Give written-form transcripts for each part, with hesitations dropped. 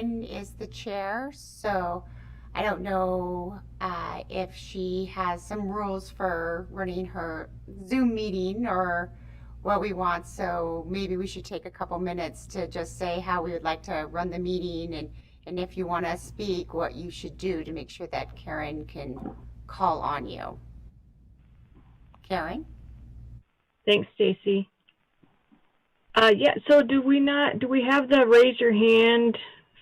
Karen is the chair, so I don't know if she has some rules for running her Zoom meeting or what we want. So maybe we should take a couple minutes to just say how we would like to run the meeting, and if you want to speak, what you should do to make sure that Karen can call on you. Karen? Thanks, Stacy. Yeah, so do we have the raise your hand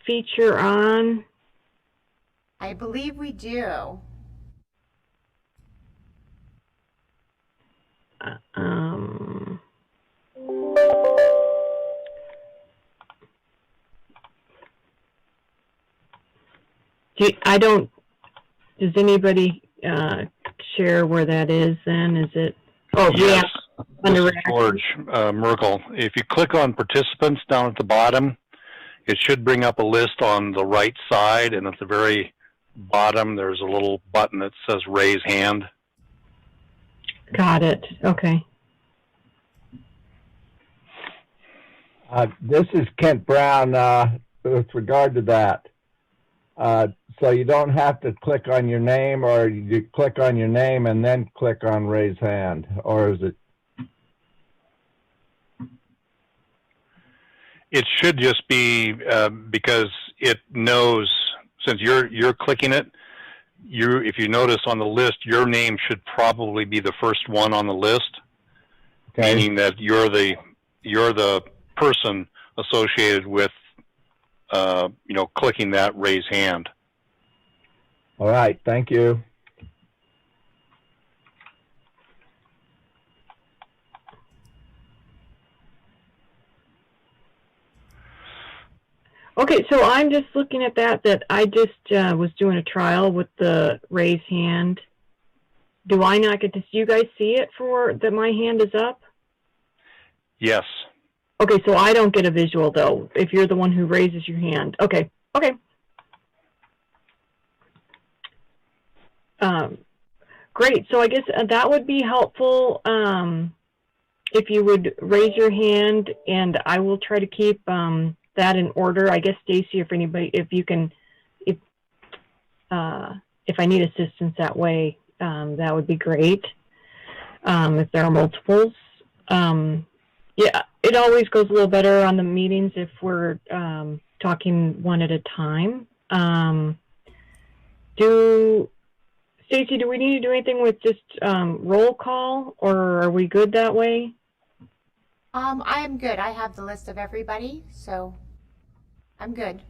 feature on? I believe we do. Does anybody share where that is then? Is it? Oh, yes. Yeah. This is George Merkel. If you click on participants down at the bottom, it should bring up a list on the right side, and at the very bottom there's a little button that says raise hand. Got it. Okay. This is Kent Brown with regard to that. So you don't have to click on your name, or you click on your name and then click on raise hand, or is it? It should just be because it knows, since you're clicking it, if you notice on the list, your name should probably be the first one on the list, okay. Meaning that you're the person associated with clicking that raise hand. All right, thank you. Okay, so I'm just looking at that I just was doing a trial with the raise hand. Do I not get to, do you guys see it for that my hand is up? Yes. Okay, so I don't get a visual though, if you're the one who raises your hand. Okay, okay. Great, so I guess that would be helpful if you would raise your hand, and I will try to keep that in order. I guess Stacy, if you can, if I need assistance that way, that would be great. If there are multiples, yeah, it always goes a little better on the meetings if we're talking one at a time. Stacy, do we need to do anything with just roll call, or are we good that way? I am good. I have the list of everybody, so I'm good.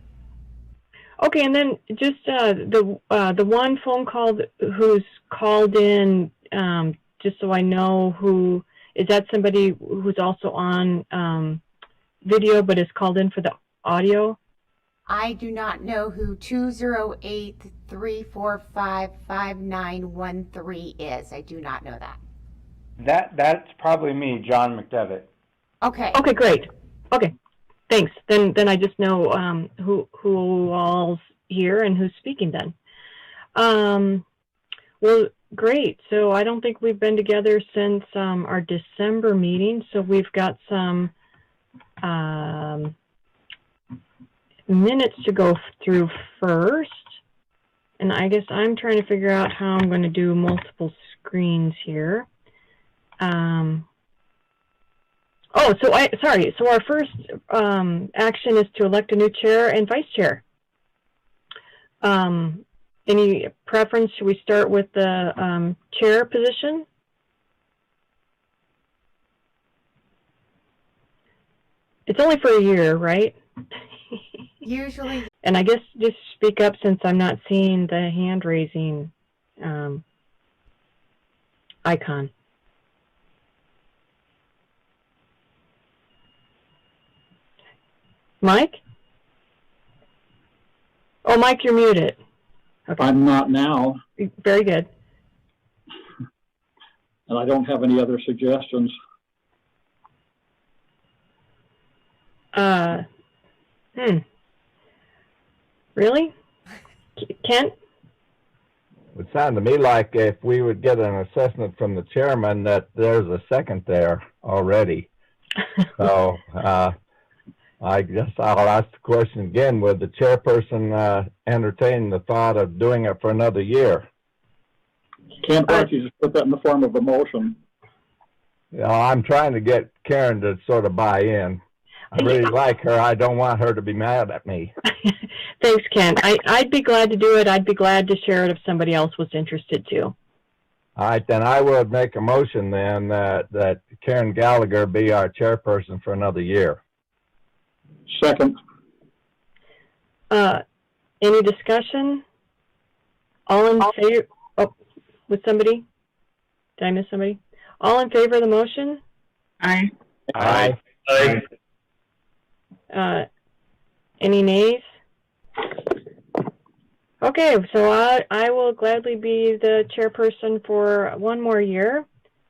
Okay, and then just the one phone call who's called in, just so I know who is that, somebody who's also on video but is called in for the audio? I do not know who 208-345-5913 is. I do not know that. That's probably me, John McDevitt. Okay. Okay, great. Okay, thanks. Then I just know who all's here and who's speaking then. Well, great. So I don't think we've been together since our December meeting. So we've got some minutes to go through first. And I guess I'm trying to figure out how I'm going to do multiple screens here. So our first action is to elect a new chair and vice chair. Any preference? Should we start with the chair position? It's only for a year, right? Usually. And I guess just speak up since I'm not seeing the hand raising icon. Mike? Oh, Mike, you're muted. Okay. I'm not now. Very good. And I don't have any other suggestions. Really? Kent? It sounded to me like if we would get an assessment from the chairman that there's a second there already. So I guess I'll ask the question again. Would the chairperson entertain the thought of doing it for another year? Can't hurt you just put that in the form of a motion. You know, I'm trying to get Karen to sort of buy in. I really like her. I don't want her to be mad at me. Thanks, Ken. I'd be glad to do it. I'd be glad to share it if somebody else was interested too. All right, then I would make a motion then that Karen Gallagher be our chairperson for another year. Second. Any discussion? All in favor? Oh, with somebody? Did I miss somebody? All in favor of the motion? Aye. Aye. Any nays? Okay, so I will gladly be the chairperson for one more year.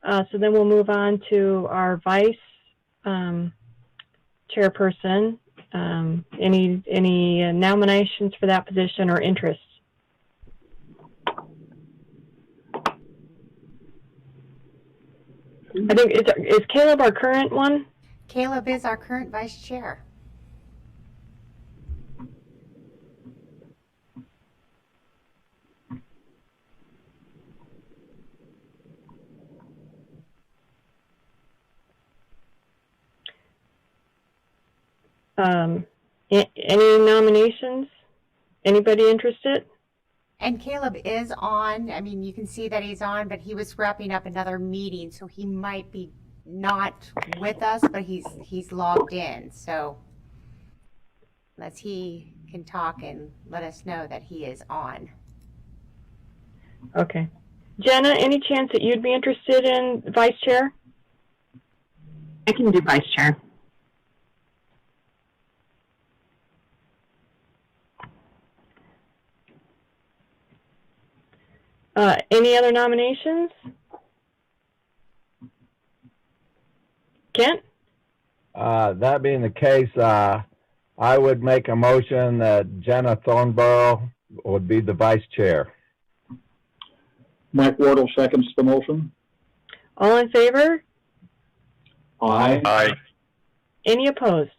So then we'll move on to our vice chairperson. Any nominations for that position or interests? I think is Caleb our current one? Caleb is our current vice chair. Any nominations? Anybody interested? And Caleb is on. I mean, you can see that he's on, but he was wrapping up another meeting, so he might be not with us, but he's logged in. So unless he can talk and let us know that he is on. Okay. Jenna, any chance that you'd be interested in vice chair? I can do vice chair. Any other nominations? Kent? That being the case, I would make a motion that Jenna Thornborough would be the vice chair. Mike Wardle seconds the motion. All in favor? Aye. Aye. Any opposed?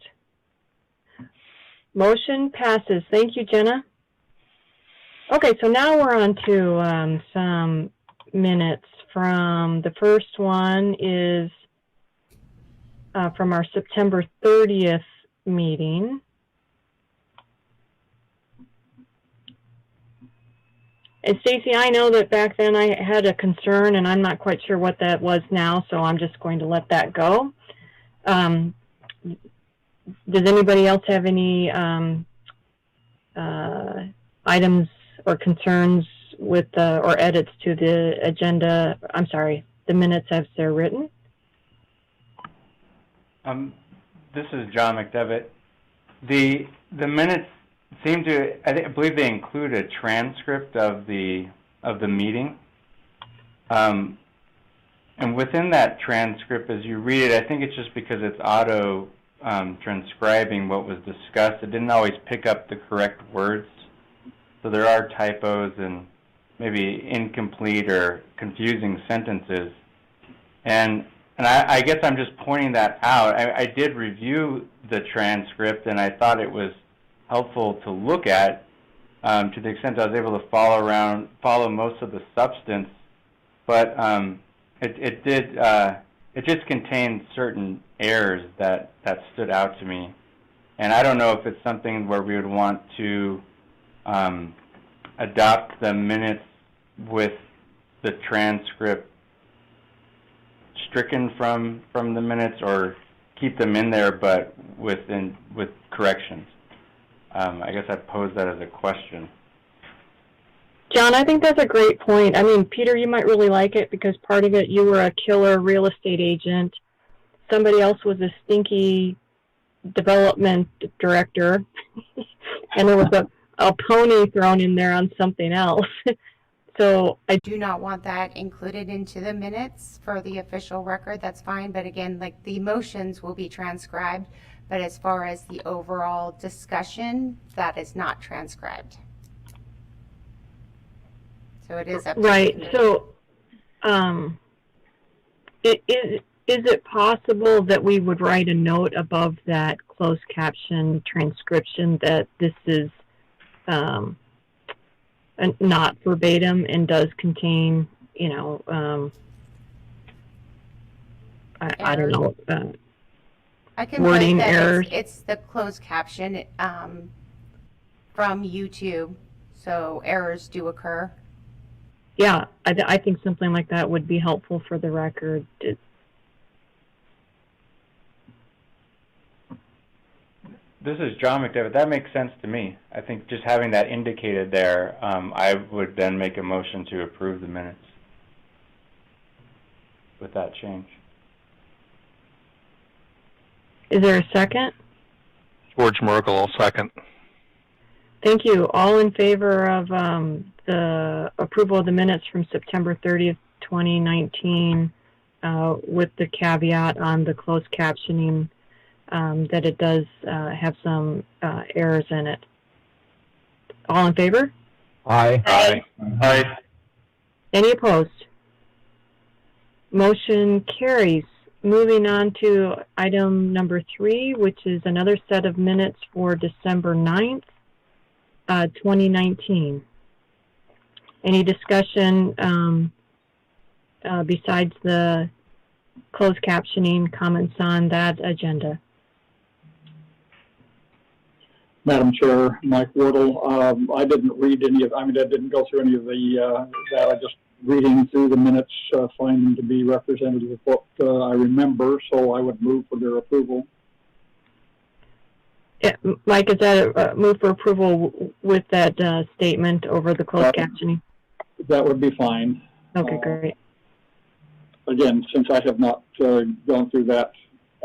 Motion passes. Thank you, Jenna. Okay, so now we're on to some minutes from the first one is from our September 30th meeting. And Stacy, I know that back then I had a concern and I'm not quite sure what that was now, so I'm just going to let that go. Does anybody else have any items or concerns with or edits to the agenda? I'm sorry, the minutes as they're written? This is John McDevitt. The minutes seem to, I believe they include a transcript of the meeting. And within that transcript, as you read it, I think it's just because it's auto transcribing what was discussed. It didn't always pick up the correct words. So there are typos and maybe incomplete or confusing sentences. And I guess I'm just pointing that out. I did review the transcript and I thought it was helpful to look at to the extent I was able to follow most of the substance. But it just contained certain errors that stood out to me. And I don't know if it's something where we would want to adopt the minutes with the transcript stricken from the minutes, or keep them in there but with corrections. I guess I'd pose that as a question. John, I think that's a great point. I mean, Peter, you might really like it because part of it, you were a killer real estate agent. Somebody else was a stinky development director. And there was a pony thrown in there on something else. So I Do not want that included into the minutes for the official record. That's fine. But again, like the motions will be transcribed. But as far as the overall discussion, that is not transcribed. So it is up to right. the So is it possible that we would write a note above that closed caption transcription that this is not verbatim and does contain, I don't know, I can wording put that errors? it's the closed caption from YouTube, so errors do occur. Yeah, I think something like that would be helpful for the record. This is John McDevitt. That makes sense to me. I think just having that indicated there, I would then make a motion to approve the minutes with that change. Is there a second? George Merkel, I'll second. Thank you. All in favor of the approval of the minutes from September 30th, 2019, with the caveat on the closed captioning that it does have some errors in it. All in favor? Aye. Aye. Aye. Any opposed? Motion carries. Moving on to item number 3, which is another set of minutes for December 9th, 2019. Any discussion besides the closed captioning comments on that agenda? Madam Chair, Mike Wardle. I didn't read any of, I didn't go through any of that. I just reading through the minutes, find them to be representative of what I remember, so I would move for their approval. Yeah, Mike, is that a move for approval with that statement over the closed captioning? That would be fine. Okay, great. Again, since I have not gone through that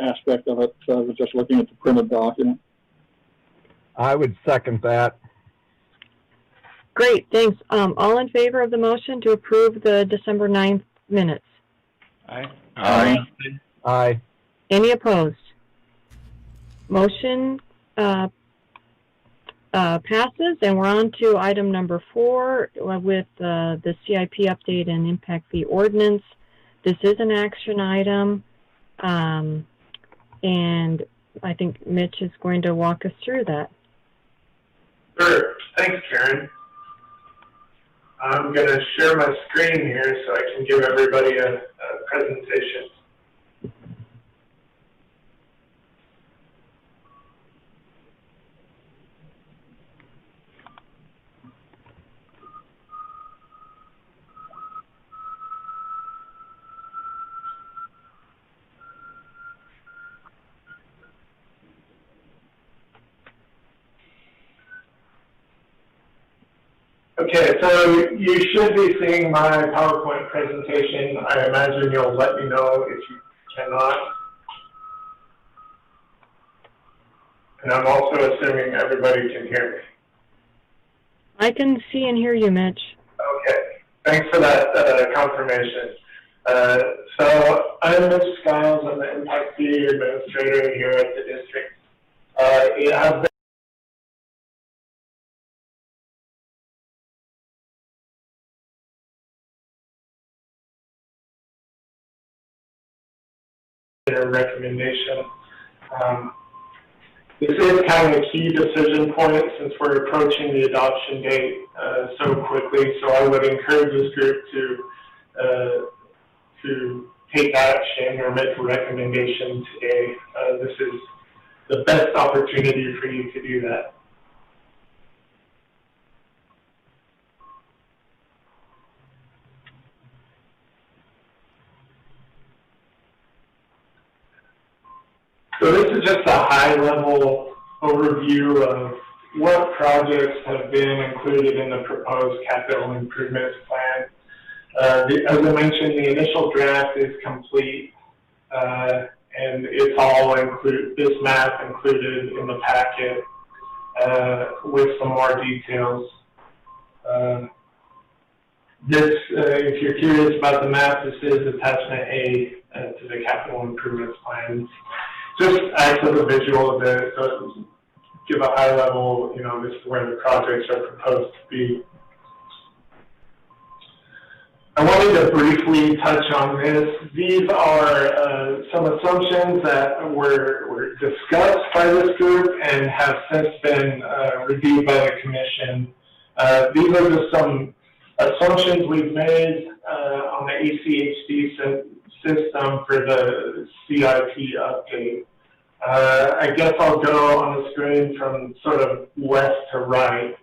aspect of it, I was just looking at the printed document. I would second that. Great, thanks. All in favor of the motion to approve the December 9th minutes? Aye. Aye. Aye. Any opposed? Motion passes, and we're on to item number 4 with the CIP update and impact fee ordinance. This is an action item, and I think Mitch is going to walk us through that. Sure. Thanks, Karen. I'm going to share my screen here so I can give everybody a presentation. Okay, so you should be seeing my PowerPoint presentation. I imagine you'll let me know if you cannot. And I'm also assuming everybody can hear me. I can see and hear you, Mitch. Okay, thanks for that confirmation. So I'm Mitch Skiles. I'm the Impact Fee Administrator here at the district. It has been a recommendation. This is kind of a key decision point since we're approaching the adoption date so quickly. So I would encourage this group to take action or make a recommendation today. This is the best opportunity for you to do that. So this is just a high-level overview of what projects have been included in the proposed capital improvements plan. As I mentioned, the initial draft is complete, and it's all included. This map included in the packet with some more details. If you're curious about the map, this is attachment A to the capital improvements plan. Just acts as a visual of it, so give a high level, this is where the projects are proposed to be. I wanted to briefly touch on this. These are some assumptions that were discussed by this group and have since been reviewed by the Commission. These are just some assumptions we've made on the ACHD system for the CIP update. I guess I'll go on the screen from sort of left to right.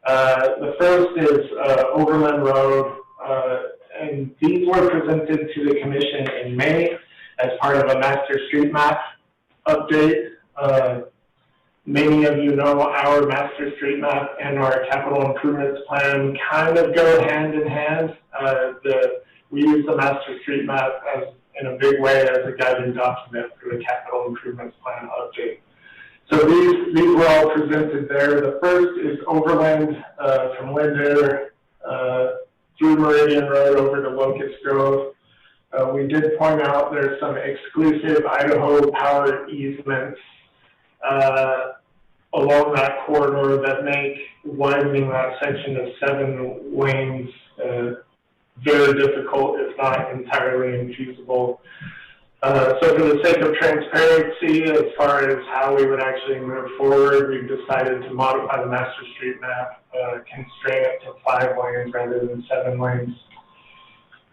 The first is Overland Road. And these were presented to the Commission in May as part of a master street map update. Many of you know our master street map and our capital improvements plan kind of go hand in hand. We use the master street map in a big way as a guiding document for the capital improvements plan update. So these were all presented there. The first is Overland from Linder through Meridian Road over to Locust Grove. We did point out there's some exclusive Idaho power easements along that corridor that make widening that section of 7 lanes very difficult, if not entirely infeasible. So for the sake of transparency, as far as how we would actually move forward, we've decided to modify the master street map, constrain it to 5 lanes rather than 7 lanes.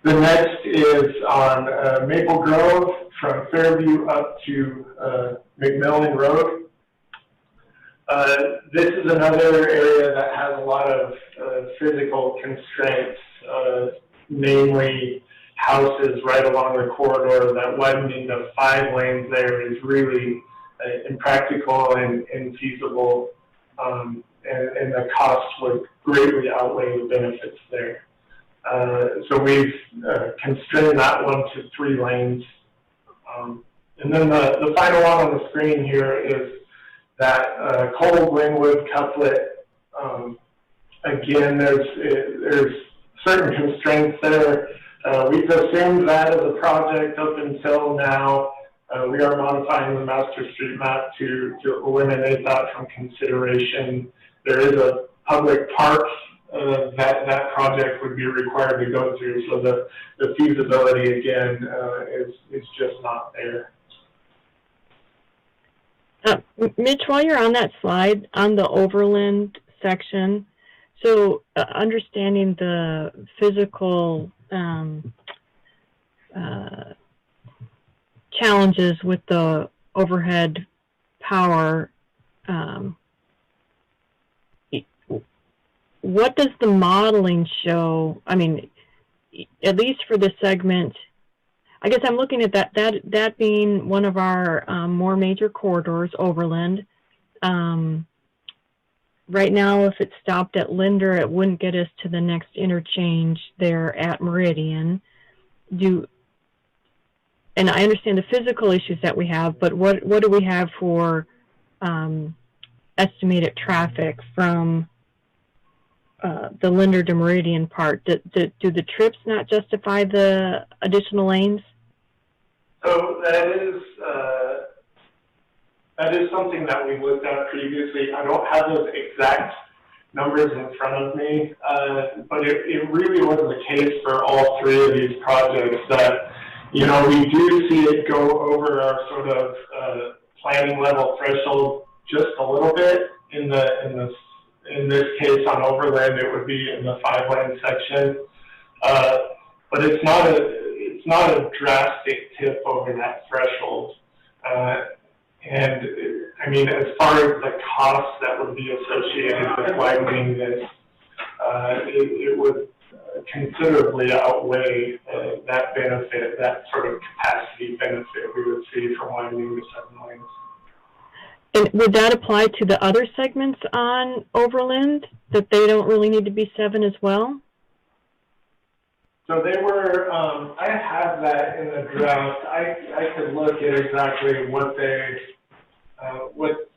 The next is on Maple Grove from Fairview up to McMillan Road. This is another area that has a lot of physical constraints, namely houses right along the corridor. That widening of 5 lanes there is really impractical and infeasible, and the costs would greatly outweigh the benefits there. So we've constrained that one to 3 lanes. And then the final one on the screen here is that Cole-Glenwood couplet. Again, there's certain constraints there. We've assumed that as a project up until now. We are modifying the master street map to eliminate that from consideration. There is a public park that project would be required to go through, so the feasibility again is just not there. Mitch, while you're on that slide, on the Overland section, so understanding the physical challenges with the overhead power, what does the modeling show? I mean, at least for the segment, I guess I'm looking at that being one of our more major corridors, Overland. Right now, if it stopped at Linder, it wouldn't get us to the next interchange there at Meridian. And I understand the physical issues that we have, but what do we have for estimated traffic from the Linder to Meridian part? Do the trips not justify the additional lanes? So that is something that we looked at previously. I don't have those exact numbers in front of me, but it really was the case for all 3 of these projects that, you know, we do see it go over our sort of planning level threshold just a little bit. In this case on Overland, it would be in the 5-lane section, but it's not a drastic tip over that threshold. And I mean, as far as the costs that would be associated with widening this, it would considerably outweigh that benefit, that sort of capacity benefit we would see from widening the 7 lanes. And would that apply to the other segments on Overland, that they don't really need to be 7 as well? So they were, I have that in the draft. I could look at exactly what what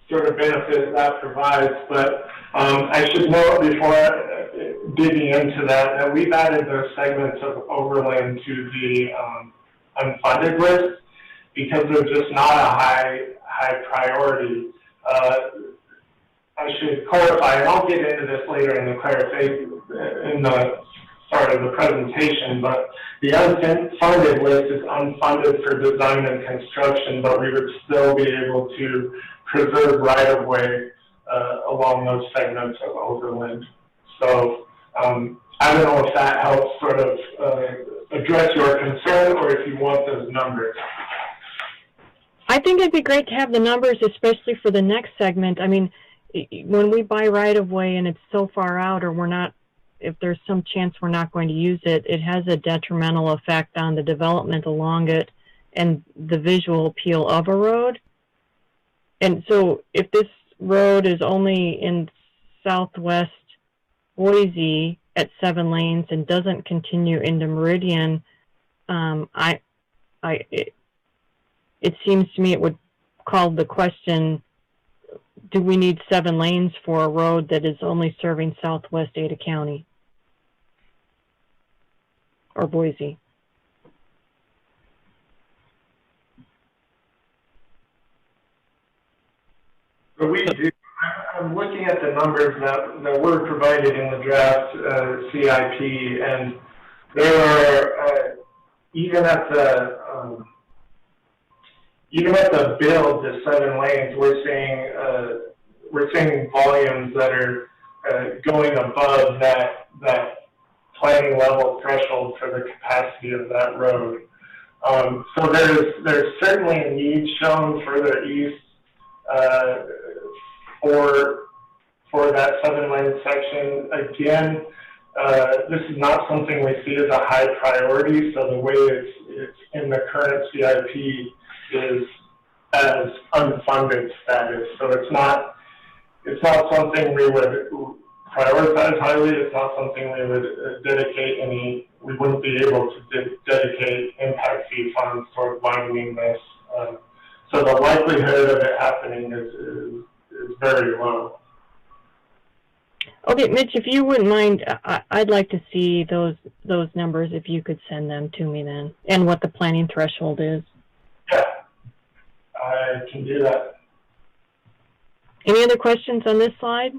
sort of benefit that provides, but I should note before digging into that we've added those segments of Overland to the unfunded list because they're just not a high priority. I should clarify, and I'll get into this later in the the presentation, but the unfunded list is unfunded for design and construction, but we would still be able to preserve right-of-way along those segments of overland. So I don't know if that helps sort of address your concern, or if you want those numbers. I think it'd be great to have the numbers, especially for the next segment. I mean, when we buy right-of-way and it's so far out, or we're not, if there's some chance we're not going to use it, it has a detrimental effect on the development along it and the visual appeal of a road. And so if this road is only in southwest Boise at 7 lanes and doesn't continue into Meridian, it seems to me it would call the question, do we need 7 lanes for a road that is only serving southwest Ada County or Boise? But we do. I'm looking at the numbers that were provided in the draft CIP, and there are even at the build to 7 lanes, we're seeing volumes that are going above that planning level threshold for the capacity of that road. So there's certainly a need shown further east for that 7-lane section. Again, this is not something we see as a high priority, so the way it's in the current CIP is as unfunded status. So it's not something we would prioritize highly. It's not something we would we wouldn't be able to dedicate impact fee funds toward widening this. So the likelihood of it happening is very low. Okay, Mitch, if you wouldn't mind, I'd like to see those numbers if you could send them to me then, and what the planning threshold is. Yeah, I can do that. Any other questions on this slide?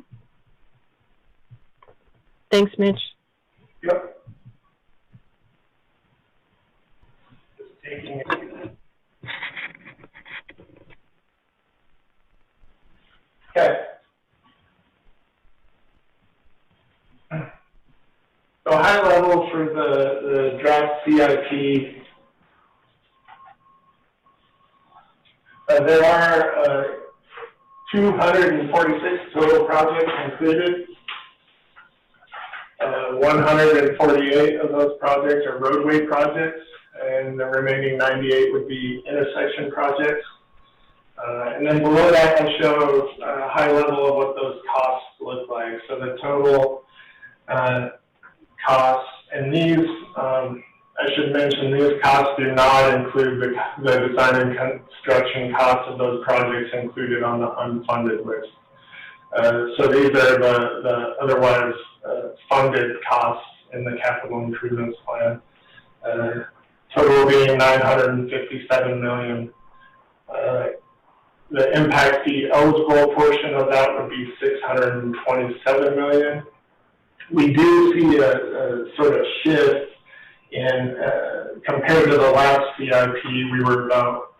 Thanks, Mitch. Yep. Just taking it. Okay. So high level for the draft CIP, there are 246 total projects included. 148 of those projects are roadway projects, and the remaining 98 would be intersection projects. And then below that, I show a high level of what those costs look like. So the total costs, and these, I should mention, these costs do not include the design and construction costs of those projects included on the unfunded list. So these are the otherwise funded costs in the capital improvements plan. Total being $957 million. The impact fee eligible portion of that would be $627 million. We do see a sort of shift in, compared to the last CIP, we were about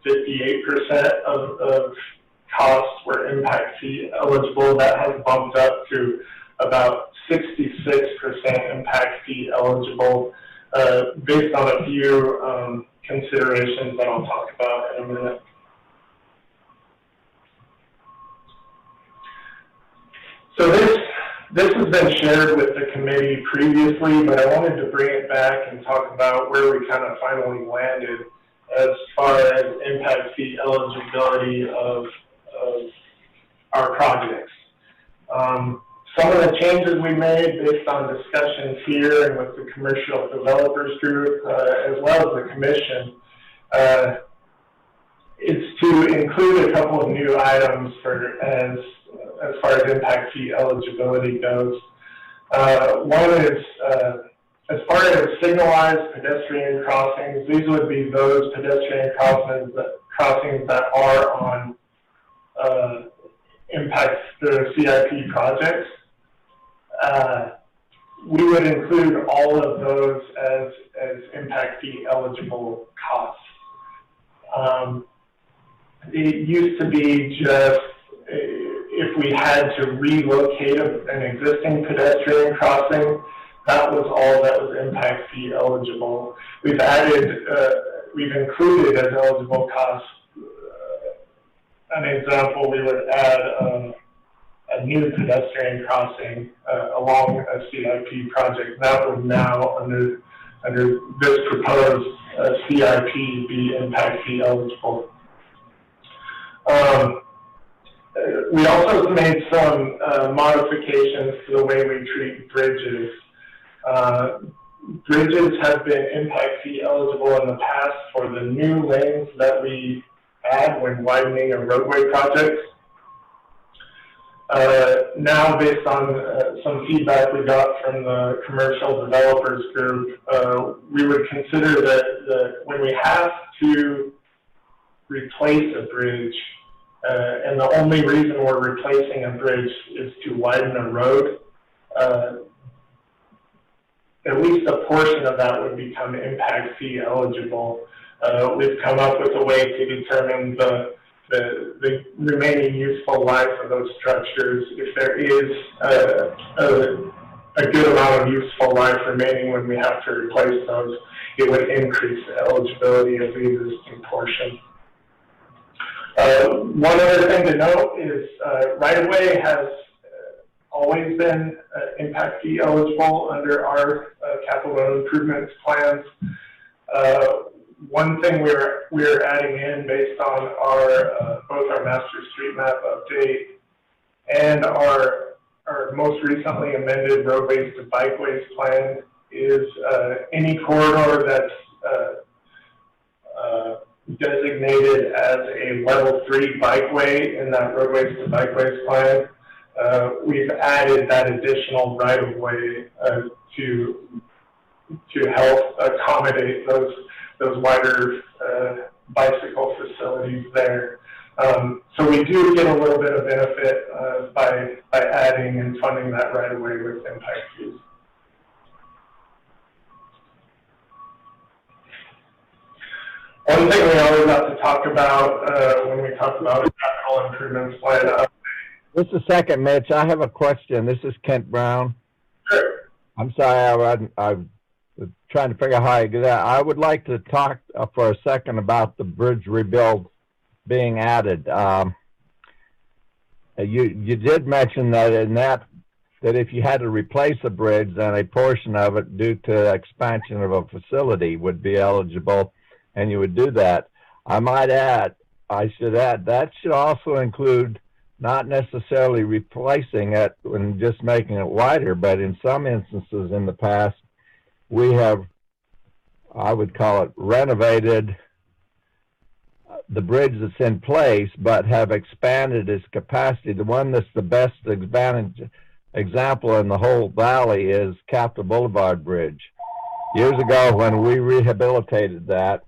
58% of costs were impact fee eligible. That has bumped up to about 66% impact fee eligible, based on a few considerations that I'll talk about in a minute. So this has been shared with the committee previously, but I wanted to bring it back and talk about where we kind of finally landed as far as impact fee eligibility of our projects. Some of the changes we made based on discussions here and with the commercial developers group, as well as the commission, is to include a couple of new items as far as impact fee eligibility goes. One is, as far as signalized pedestrian crossings, these would be those pedestrian crossings that are on the CIP projects. we would include all of those as impact fee eligible costs. It used to be just if we had to relocate an existing pedestrian crossing, that was all that was impact fee eligible. We've added, we've included as eligible costs. An example, we would add a new pedestrian crossing along a CIP project. That would now, under this proposed CIP, be impact fee eligible. We also made some modifications to the way we treat bridges. Bridges have been impact fee eligible in the past for the new lanes that we add when widening a roadway project. Now, based on some feedback we got from the commercial developers group, we would consider that when we have to replace a bridge, and the only reason we're replacing a bridge is to widen a road, at least a portion of that would become impact fee eligible. We've come up with a way to determine the remaining useful life of those structures. If there is a good amount of useful life remaining when we have to replace those, it would increase the eligibility of the existing portion. One other thing to note is right-of-way has always been impact fee eligible under our capital improvements plans. One thing we're adding in based on our both our master street map update and our most recently amended roadways to bikeways plan is any corridor that's designated as a level 3 bikeway in that roadways to bikeways plan. We've added that additional right-of-way to help accommodate those wider bicycle facilities there. So we do get a little bit of benefit by adding and funding that right-of-way with impact fees. One thing we always have to talk about when we talk about a capital improvements plan. Just a second, Mitch. I have a question. This is Kent Brown. Sure. I'm sorry, I was trying to figure out how I do that. I would like to talk for a second about the bridge rebuild being added. You did mention that if you had to replace a bridge, then a portion of it due to expansion of a facility would be eligible, and you would do that. I should add, that should also include not necessarily replacing it and just making it wider, but in some instances in the past, we have, I would call it, renovated the bridge that's in place, but have expanded its capacity. The one that's the best example in the whole valley is Capitol Boulevard Bridge. Years ago, when we rehabilitated that,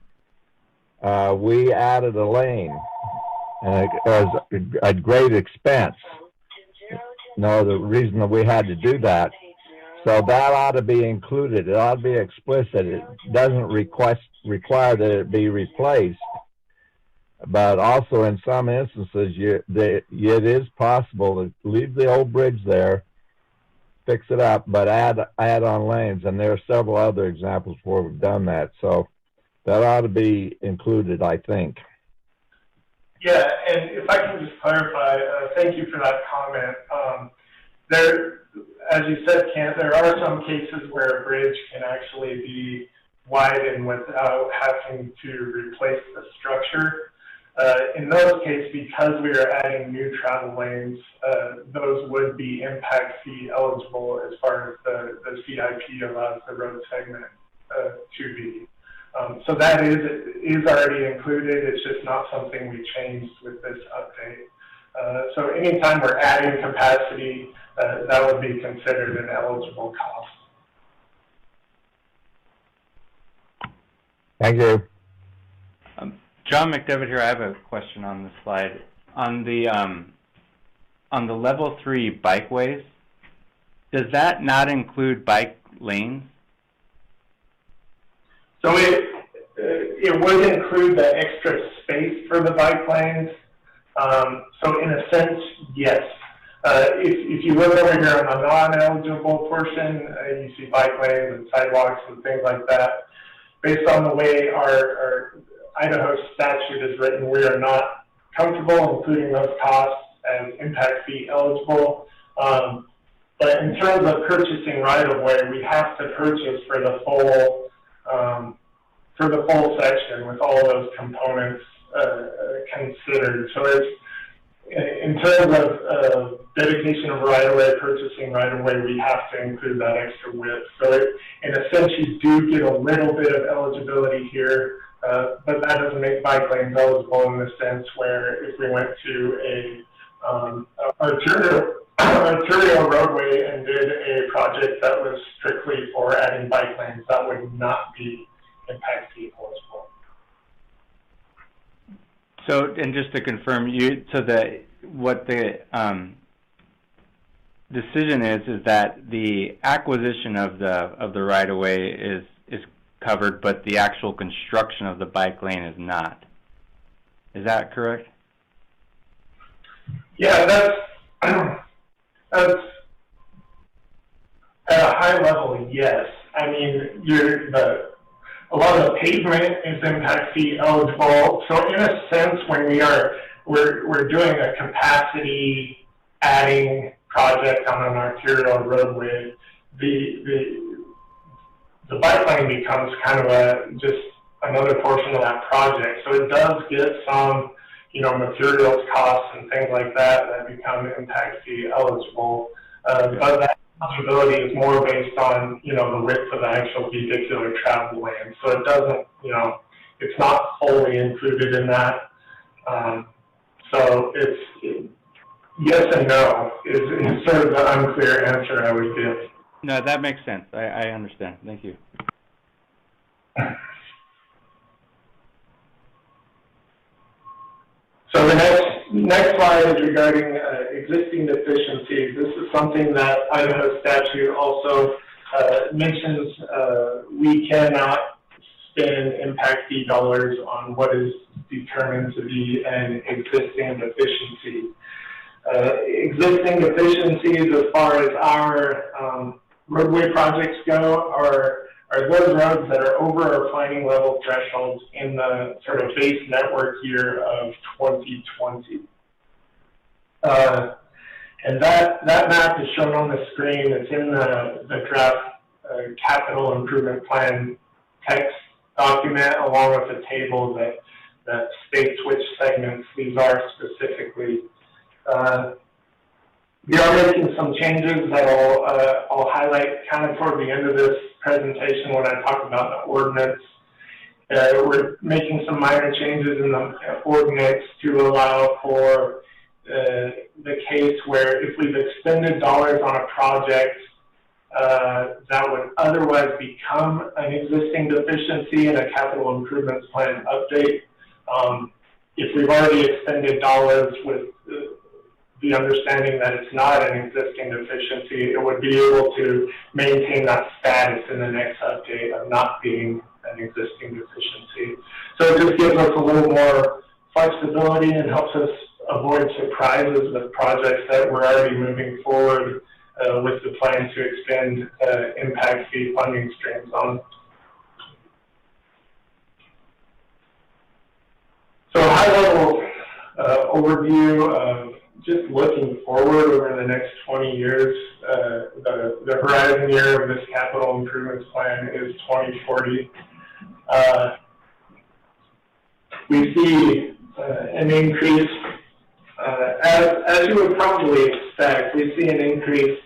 we added a lane, and it was at great expense. No, the reason that we had to do that. So that ought to be included. It ought to be explicit. It doesn't require that it be replaced. But also in some instances, it is possible to leave the old bridge there, fix it up, but add on lanes. And there are several other examples where we've done that. So that ought to be included, I think. Yeah, and if I can just clarify, thank you for that comment. As you said, Kent, there are some cases where a bridge can actually be widened without having to replace the structure. In those cases, because we are adding new travel lanes, those would be impact fee eligible as far as the CIP allows the road segment to be. So that is already included. It's just not something we changed with this update. So anytime we're adding capacity, that would be considered an eligible cost. Thank you. John McDevitt here. I have a question on the slide. On the level 3 bikeways, does that not include bike lanes? So it would include the extra space for the bike lanes. So in a sense, yes. If you look over here on the non-eligible portion, you see bike lanes and sidewalks and things like that. Based on the way our Idaho statute is written, we are not comfortable including those costs as impact fee eligible. But in terms of purchasing right-of-way, we have to purchase for the full section with all those components considered. So it's, in terms of dedication of right-of-way, purchasing right-of-way, we have to include that extra width. So in a sense, you do get a little bit of eligibility here, but that doesn't make bike lanes eligible in the sense where if we went to a arterial roadway and did a project that was strictly for adding bike lanes, that would not be impact fee eligible. So, and just to confirm, what the decision is that the acquisition of the right of way is covered, but the actual construction of the bike lane is not. Is that correct? Yeah, that's at a high level, yes. I mean, a lot of the pavement is impact fee eligible. So in a sense, when we're doing a capacity adding project on an arterial roadway, the bike lane becomes kind of just another portion of that project. So it does get some, materials costs and things like that become impact fee eligible. But that eligibility is more based on, the width of the actual vehicular travel lane. So it doesn't, it's not fully included in that. So it's yes and no is sort of the unclear answer I would give. No, that makes sense. I understand. Thank you. So the next slide is regarding existing deficiencies. This is something that Idaho statute also mentions. We cannot spend impact fee dollars on what is determined to be an existing deficiency. Existing deficiencies as far as our roadway projects go are those roads that are over our planning level thresholds in the sort of base network year of 2020. And that map is shown on the screen. It's in the draft capital improvement plan text document along with a table that states which segments these are specifically. We are making some changes that I'll highlight kind of toward the end of this presentation when I talk about the ordinance. We're making some minor changes in the ordinance to allow for the case where if we've expended dollars on a project that would otherwise become an existing deficiency in a capital improvements plan update. If we've already expended dollars with the understanding that it's not an existing deficiency, it would be able to maintain that status in the next update of not being an existing deficiency. So it just gives us a little more flexibility and helps us avoid surprises with projects that we're already moving forward with the plan to extend impact fee funding streams on. So high-level overview of just looking forward over the next 20 years. The horizon year of this capital improvements plan is 2040. We see an increase, as you would probably expect, we see an increase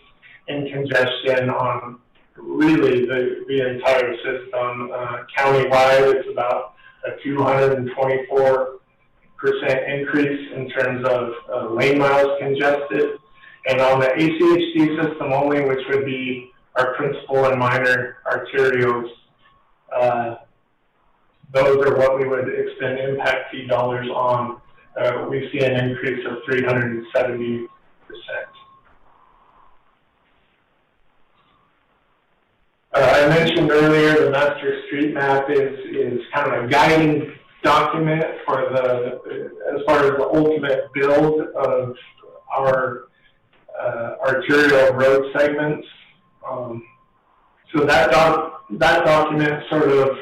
in congestion on really the entire system. Countywide, it's about a 224% increase in terms of lane miles congested. And on the ACHD system only, which would be our principal and minor arterials, those are what we would expend impact fee dollars on. We see an increase of 370%. mentioned earlier, the master street map is kind of a guiding document for as far as the ultimate build of our arterial road segments. So that document sort of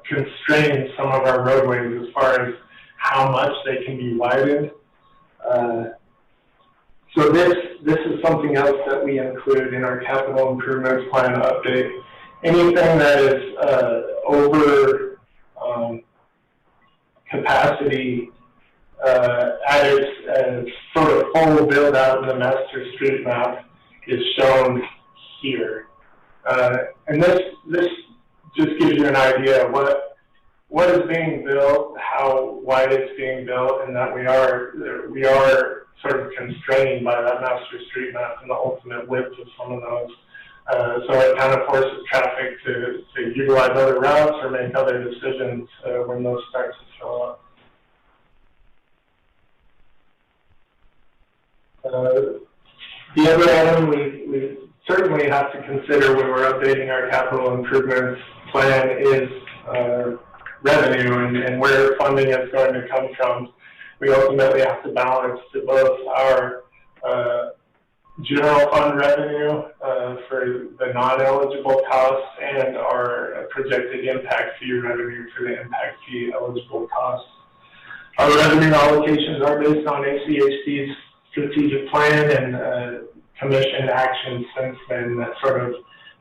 constrains some of our roadways as far as how much they can be widened. So this is something else that we include in our capital improvements plan update. Anything that is over capacity at its sort of full build out in the master street map is shown here. And this just gives you an idea of what is being built, how wide it's being built, and that we are sort of constrained by that master street map and the ultimate width of some of those. So it kind of forces traffic to utilize other routes or make other decisions when those start to fill up. The other item we certainly have to consider when we're updating our capital improvements plan is revenue and where funding is going to come from. We ultimately have to balance to both our general fund revenue for the non-eligible costs and our projected impact fee revenue for the impact fee eligible costs. Our revenue allocations are based on ACHC's strategic plan and commission actions since then that sort of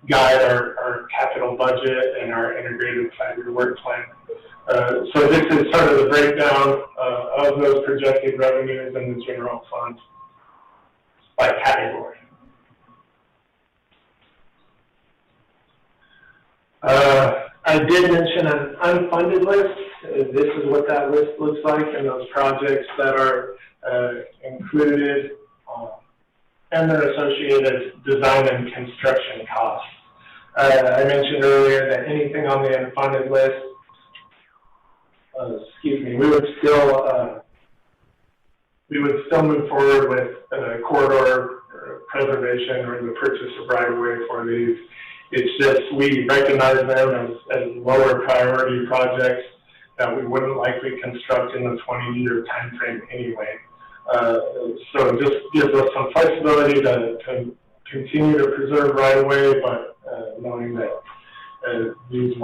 guide our capital budget and our integrated 5-year work plan. So this is sort of the breakdown of those projected revenues in the general fund by category. I did mention an unfunded list. This is what that list looks like, and those projects that are included and their associated design and construction costs. I mentioned earlier that anything on the unfunded list, we would still move forward with corridor preservation or the purchase of right-of-way for these. It's just we recognize them as lower priority projects that we wouldn't likely construct in the 20-year time frame anyway. So it just gives us some flexibility to continue to preserve right-of-way, but knowing that these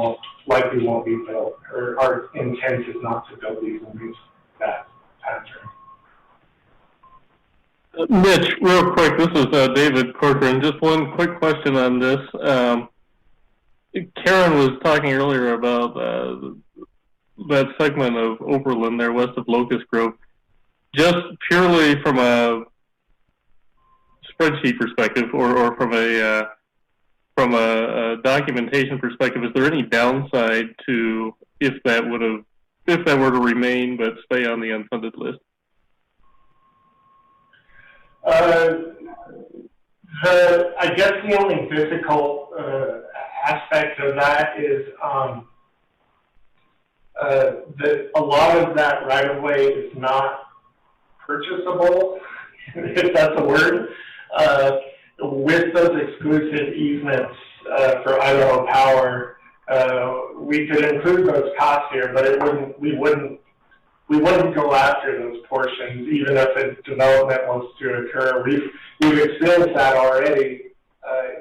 likely won't be built, or our intent is not to build these in that time frame. Mitch, real quick, this is David Corcoran. Just one quick question on this. Karen was talking earlier about that segment of Overland there west of Locust Grove. Just purely from a spreadsheet perspective, or from a documentation perspective, is there any downside to if that were to remain but stay on the unfunded list? I guess the only difficult aspect of that is that a lot of that right-of-way is not purchasable, if that's a word, with those exclusive easements for Idaho Power. We could include those costs here, but we wouldn't go after those portions, even if a development was to occur. We've experienced that already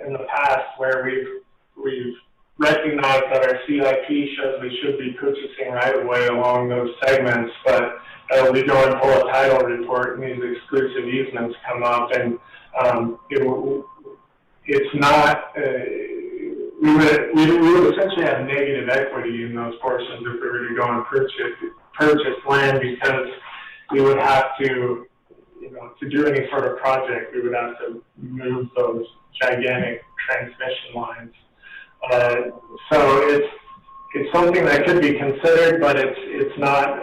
in the past, where we've recognized that our CIP shows we should be purchasing right-of-way along those segments, but we go and pull a title report and these exclusive easements come up, and it's not, we would essentially have negative equity in those portions if we were to go and purchase land, because we would have to, to do any sort of project, we would have to move those gigantic transmission lines. So it's something that could be considered, but it's not,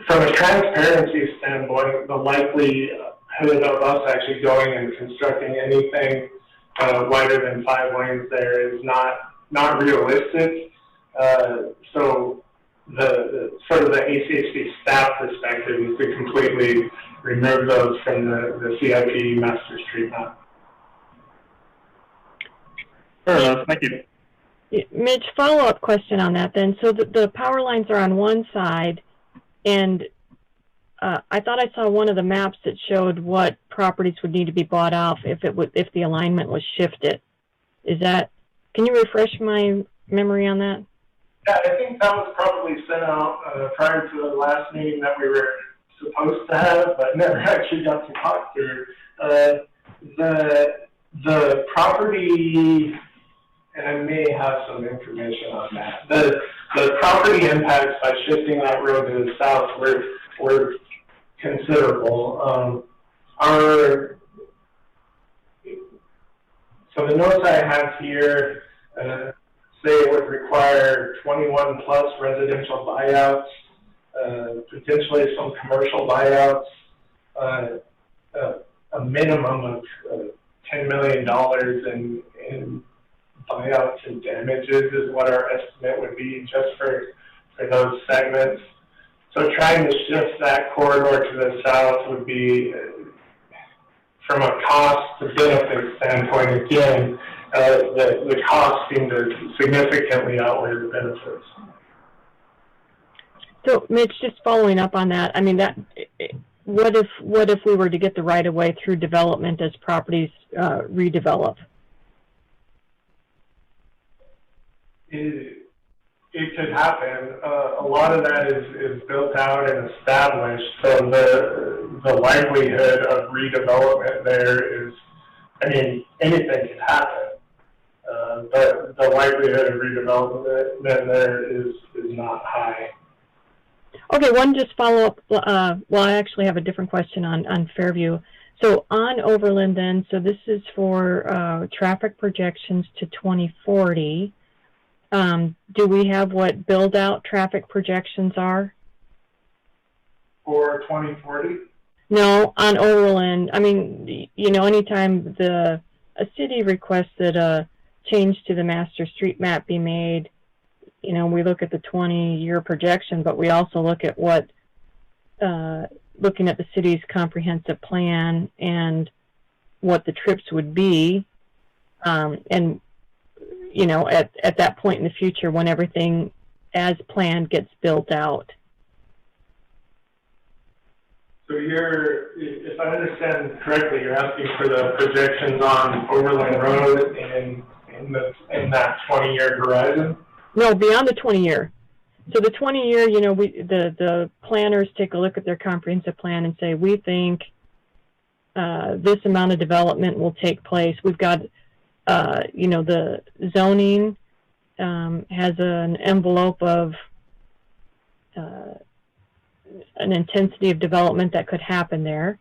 from a transparency standpoint, the likelihood of us actually going and constructing anything wider than 5 lanes there is not realistic. So the sort of the ACHC staff perspective is to completely remove those from the CIP master street map. Fair enough. Thank you. Mitch, follow-up question on that then. So the power lines are on one side, and I thought I saw one of the maps that showed what properties would need to be bought off if the alignment was shifted. Is that? Can you refresh my memory on that? Yeah, I think that was probably sent out prior to the last meeting that we were supposed to have, but never actually got to talk through. The property, and I may have some information on that. The property impacts by shifting that road to the south were considerable. So the notes I have here say it would require 21 plus residential buyouts, potentially some commercial buyouts, a minimum of $10 million in buyouts and damages is what our estimate would be just for those segments. So trying to shift that corridor to the south would be, from a cost to benefit standpoint, again, the costs seem to significantly outweigh the benefits. So, Mitch, just following up on that, I mean, what if we were to get the right of way through development as properties redevelop? It could happen. A lot of that is built out and established, so the likelihood of redevelopment there is, I mean, anything could happen, but the likelihood of redevelopment there is not high. Okay, one just follow up. Well, I actually have a different question on Fairview. So on Overland then, so this is for traffic projections to 2040. Do we have what build-out traffic projections are? For 2040? No, on Overland. I mean, you know, anytime a city requests that a change to the master street map be made, you know, we look at the 20-year projection, but we also look at what, looking at the city's comprehensive plan and what the trips would be, and you know, at that point in the future when everything as planned gets built out. So if I understand correctly, you're asking for the projections on Overland Road in that 20-year horizon? No, beyond the 20-year. So the 20-year, you know, the planners take a look at their comprehensive plan and say, we think this amount of development will take place. We've got you know, the zoning has an envelope of an intensity of development that could happen there.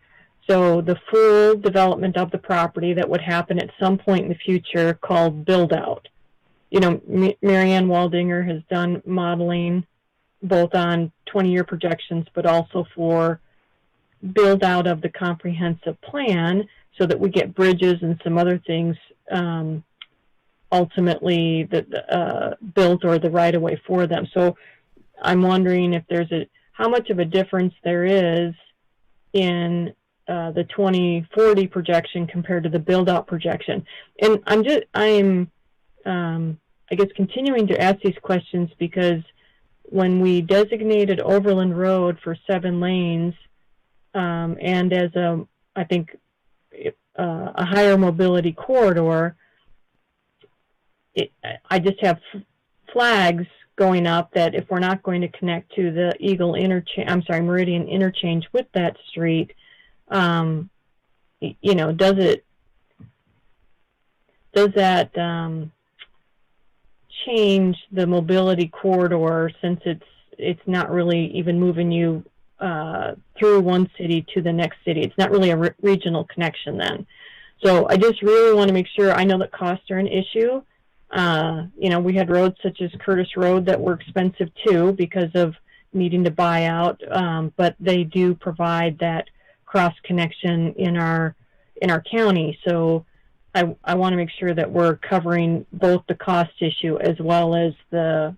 So the full development of the property that would happen at some point in the future called build out. You know, Marianne Waldinger has done modeling both on 20-year projections, but also for build out of the comprehensive plan so that we get bridges and some other things ultimately built or the right of way for them. So I'm wondering if there's how much of a difference there is in the 2040 projection compared to the build out projection. And I'm I guess continuing to ask these questions because when we designated Overland Road for 7 lanes and as I think a higher mobility corridor, I just have flags going up that if we're not going to connect to the Meridian interchange with that street, you know, does that change the mobility corridor since it's not really even moving you through one city to the next city? It's not really a regional connection then. So I just really want to make sure. I know that costs are an issue. You know, we had roads such as Curtis Road that were expensive too because of needing to buy out, but they do provide that cross connection in our county. So I want to make sure that we're covering both the cost issue as well as the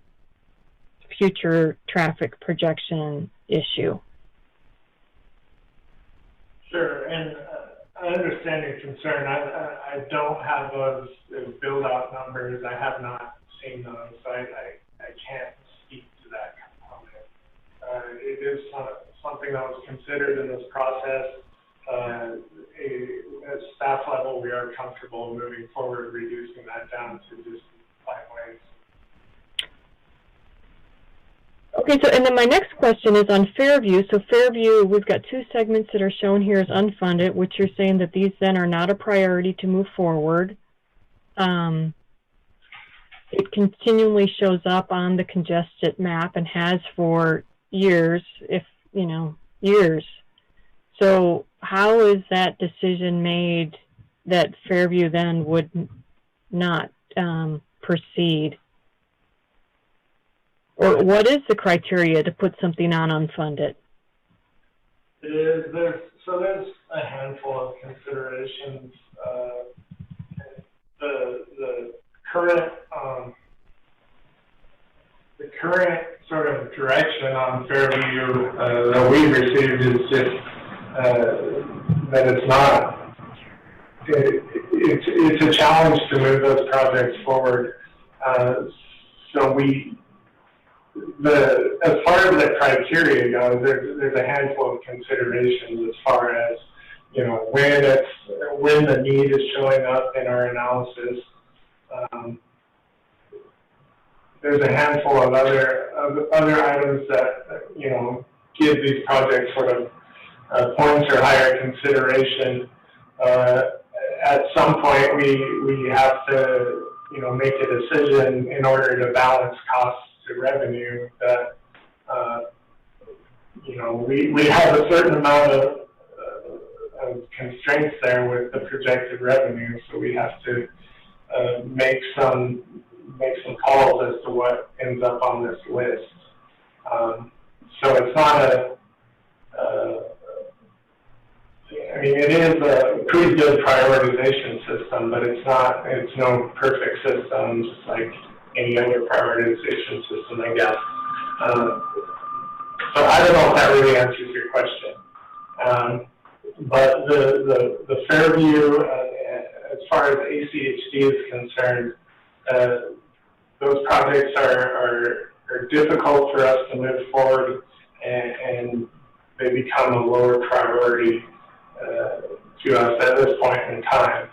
future traffic projection issue. Sure, and I understand your concern. I don't have those build-out numbers. I have not seen those, so I can't speak to that component. It is something that was considered in this process. At staff level, we are comfortable moving forward, reducing that down to just 5 ways. Okay, so and then my next question is on Fairview. So Fairview, we've got 2 segments that are shown here as unfunded, which you're saying that these then are not a priority to move forward. It continually shows up on the congested map and has for years, years. So how is that decision made that Fairview then would not proceed? Or what is the criteria to put something on unfunded? There's a handful of considerations. The current sort of direction on Fairview that we've received is just that it's not. It's a challenge to move those projects forward. So as far as the criteria goes, there's a handful of considerations as far as when the need is showing up in our analysis. There's a handful of other items that give these projects sort of points or higher consideration. At some point, we have to make a decision in order to balance costs to revenue. That we have a certain amount of constraints there with the projected revenue, so we have to make some calls as to what ends up on this list. So it's not it is a pretty good prioritization system, but it's no perfect system, just like any other prioritization system, I guess. So I don't know if that really answers your question. But the Fairview, as far as ACHD is concerned, those projects are difficult for us to move forward, and they become a lower priority to us at this point in time.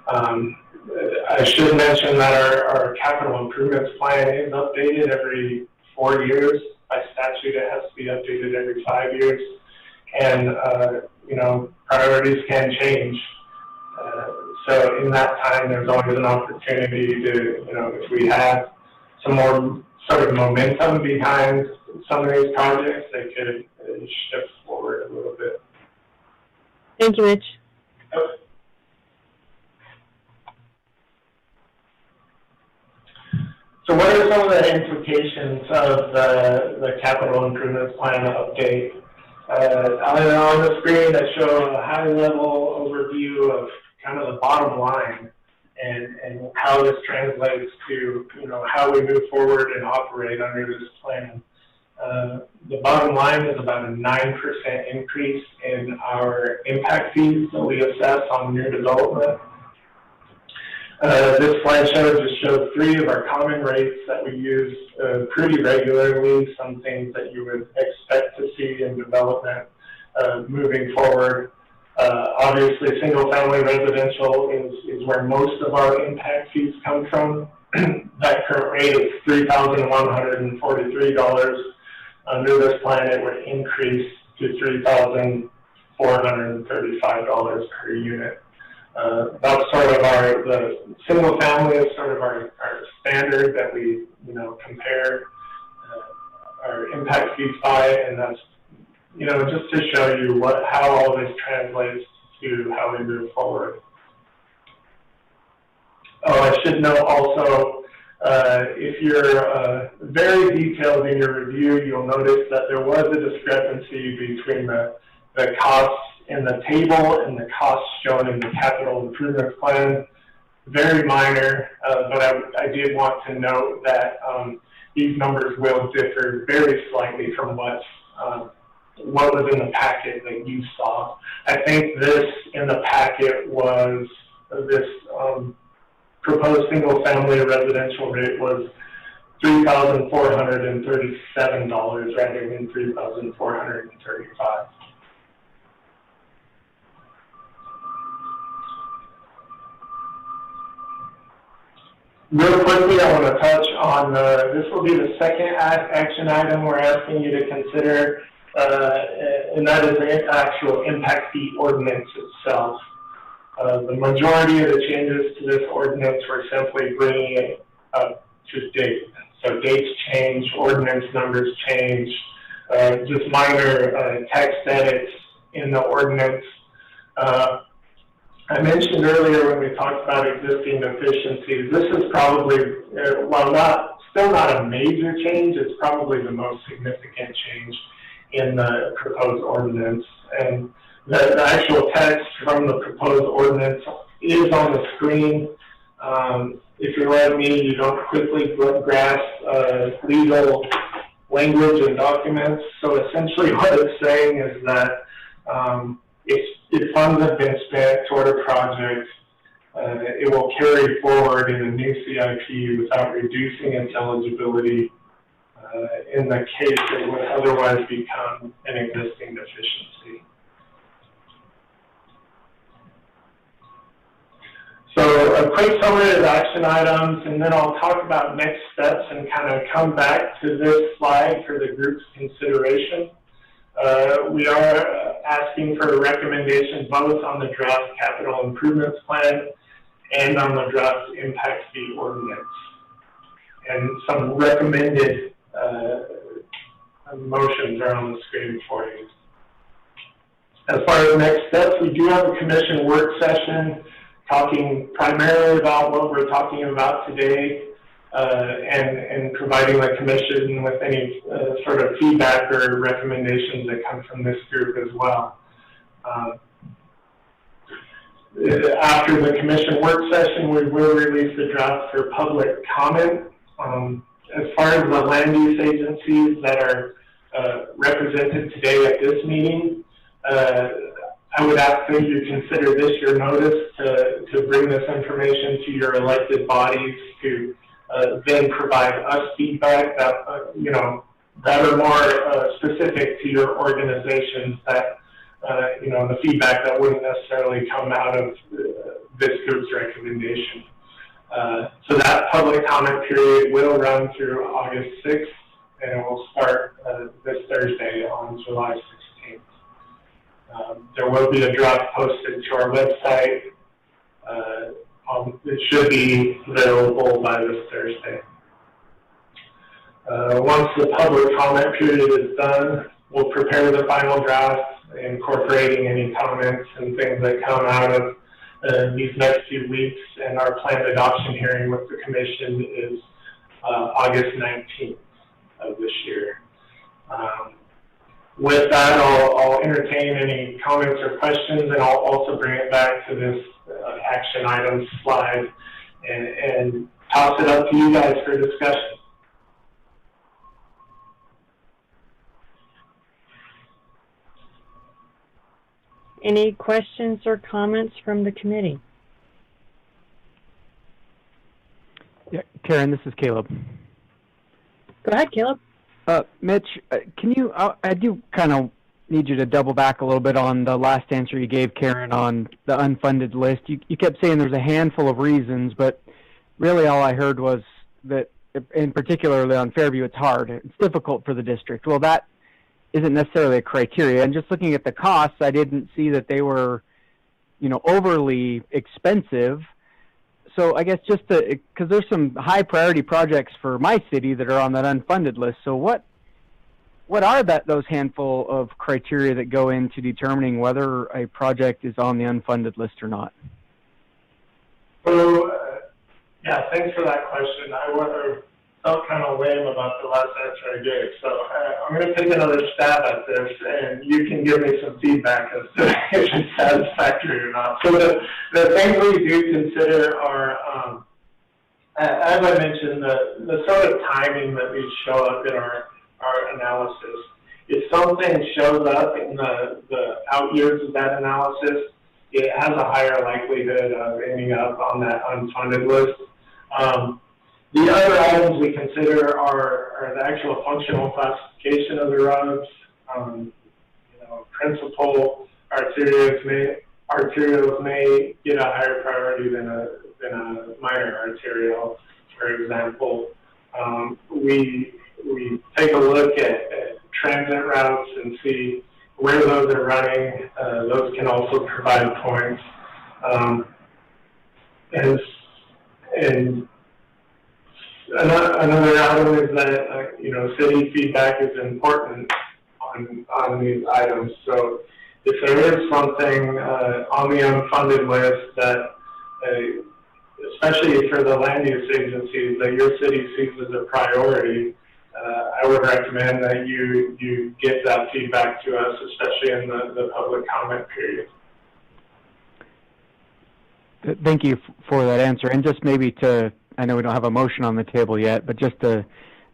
I should mention that our capital improvements plan is updated every 4 years. By statute, it has to be updated every 5 years. And, priorities can change. So in that time, there's always an opportunity to, if we have some more sort of momentum behind some of these projects, they could shift forward a little bit. Thank you, Mitch. So what are some of the implications of the capital improvements plan update? On the screen, I show a high-level overview of kind of the bottom line and how this translates to, how we move forward and operate under this plan. The bottom line is about a 9% increase in our impact fees that we assess on new development. This slideshow just shows 3 of our common rates that we use pretty regularly, some things that you would expect to see in development moving forward. Obviously, single-family residential is where most of our impact fees come from. That current rate is $3,143. Under this plan, it would increase to $3,435 per unit. That's sort of the single family is sort of our standard that we compare our impact fees by, and that's just to show you how all this translates to how we move forward. Oh, I should note also, if you're very detailed in your review, you'll notice that there was a discrepancy between the costs in the table and the costs shown in the capital improvement plan. Very minor, but I did want to note that these numbers will differ very slightly from what's what was in the packet that you saw. I think this in the packet was this proposed single-family residential rate was $3,437 rather than $3,435. Real quickly, I want to touch on this will be the second action item we're asking you to consider, and that is the actual impact fee ordinance itself. The majority of the changes to this ordinance were simply bringing it up to date. So dates change, ordinance numbers change, just minor text edits in the ordinance. I mentioned earlier when we talked about existing deficiencies, this is probably, while still not a major change, it's probably the most significant change in the proposed ordinance. And the actual text from the proposed ordinance is on the screen. If you're like me, you don't quickly grasp legal language and documents. So essentially what it's saying is that if funds have been spent toward a project, it will carry forward in a new CIP without reducing its eligibility in the case it would otherwise become an existing deficiency. So a quick summary of action items, and then I'll talk about next steps and kind of come back to this slide for the group's consideration. We are asking for a recommendation both on the draft capital improvements plan and on the draft impact fee ordinance. And some recommended motions are on the screen for you. As far as next steps, we do have a commission work session talking primarily about what we're talking about today, and providing the commission with any sort of feedback or recommendations that come from this group as well. After the commission work session, we will release the draft for public comment. As far as the land use agencies that are represented today at this meeting, I would ask that you consider this your notice to bring this information to your elected bodies to then provide us feedback that, that are more specific to your organizations, that, the feedback that wouldn't necessarily come out of this group's recommendation. So that public comment period will run through August 6th, and it will start this Thursday on July 16th. There will be a draft posted to our website. It should be available by this Thursday. Once the public comment period is done, we'll prepare the final draft, incorporating any comments and things that come out of these next few weeks. And our planned adoption hearing with the commission is August 19th of this year. With that, I'll entertain any comments or questions, and I'll also bring it back to this action item slide and toss it up to you guys for discussion. Any questions or comments from the committee? Yeah, Karen, this is Caleb. Go ahead, Caleb. Mitch, can you, I do kind of need you to double back a little bit on the last answer you gave Karen on the unfunded list. You kept saying there's a handful of reasons, but really all I heard was that, in particularly on Fairview, it's hard. It's difficult for the district. Well, that isn't necessarily a criteria. And just looking at the costs, I didn't see that they were, overly expensive. So I guess just because there's some high priority projects for my city that are on that unfunded list. So what are those handful of criteria that go into determining whether a project is on the unfunded list or not? So, yeah, thanks for that question. I felt kind of lame about the last answer I gave. So I'm going to take another stab at this, and you can give me some feedback as to if it's satisfactory or not. So the things we do consider are, as I mentioned, the sort of timing that we show up in our analysis. if something shows up in the out years of that analysis, it has a higher likelihood of ending up on that unfunded list. The other items we consider are the actual functional classification of the roads. Principal arterials may get a higher priority than a minor arterial, for example. We take a look at transit routes and see where those are running. Those can also provide points. And another item is that city feedback is important on these items. So if there is something on the unfunded list that, especially for the land use agencies, that your city sees as a priority, I would recommend that you give that feedback to us, especially in the public comment period. Thank you for that answer. And just maybe I know we don't have a motion on the table yet, but just to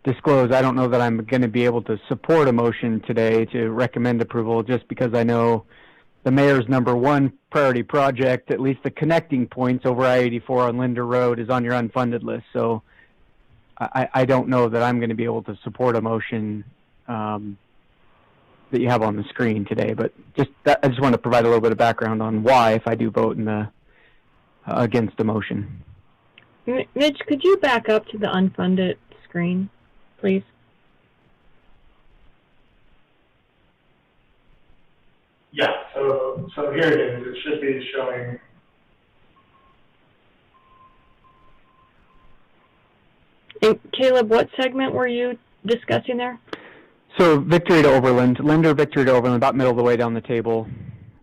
disclose, I don't know that I'm going to be able to support a motion today to recommend approval, just because I know the mayor's #1 priority project, at least the connecting points over I-84 on Linder Road, is on your unfunded list. So I don't know that I'm going to be able to support a motion that you have on the screen today, but I just want to provide a little bit of background on why, if I do vote against the motion. Mitch, could you back up to the unfunded screen, please? Yeah, so here it is. It should be showing. And Caleb, what segment were you discussing there? So Victory to Overland, Linder Victory to Overland, about middle of the way down the table.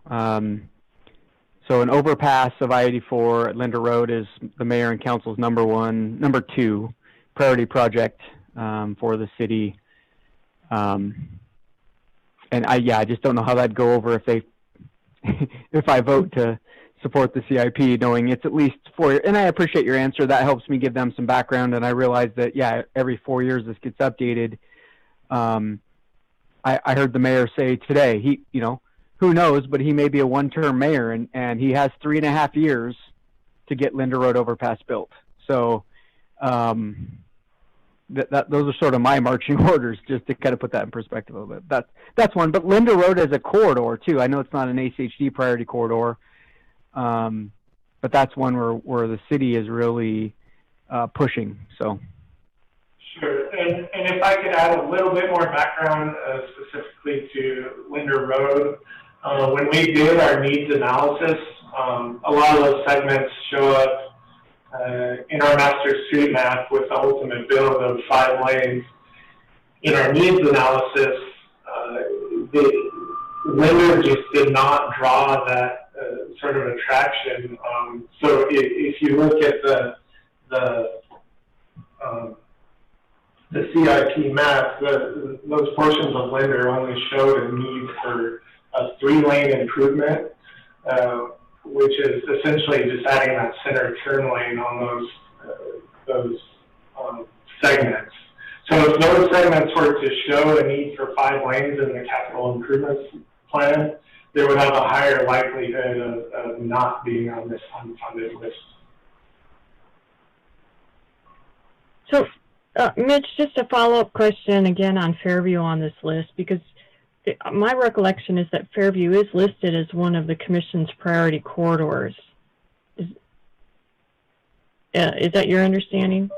So an overpass of I-84 at Linder Road is the mayor and council's #2 priority project for the city. And I just don't know how that'd go over if I vote to support the CIP, knowing it's at least 4 years. And I appreciate your answer. That helps me give them some background. And I realize that, every 4 years this gets updated. I heard the mayor say today, who knows, but he may be a one-term mayor, and he has 3.5 years to get Linder Road overpass built. So those are sort of my marching orders, just to kind of put that in perspective a little bit. That's one. But Linder Road is a corridor too. I know it's not an ACHD priority corridor, but that's one where the city is really pushing. So. Sure, and if I could add a little bit more background specifically to Linder Road, when we did our needs analysis, a lot of those segments show up in our master street map with the ultimate build of 5 lanes. In our needs analysis, the Linder just did not draw that sort of attraction. So if you look at the CIP map, those portions of Linder only showed a need for a 3-lane improvement, which is essentially just adding that center turn lane on those segments. So if those segments were to show a need for 5 lanes in the capital improvements plan, they would have a higher likelihood of not being on this unfunded list. So, Mitch, just a follow-up question again on Fairview on this list, because my recollection is that Fairview is listed as one of the Commission's priority corridors. Is that your understanding?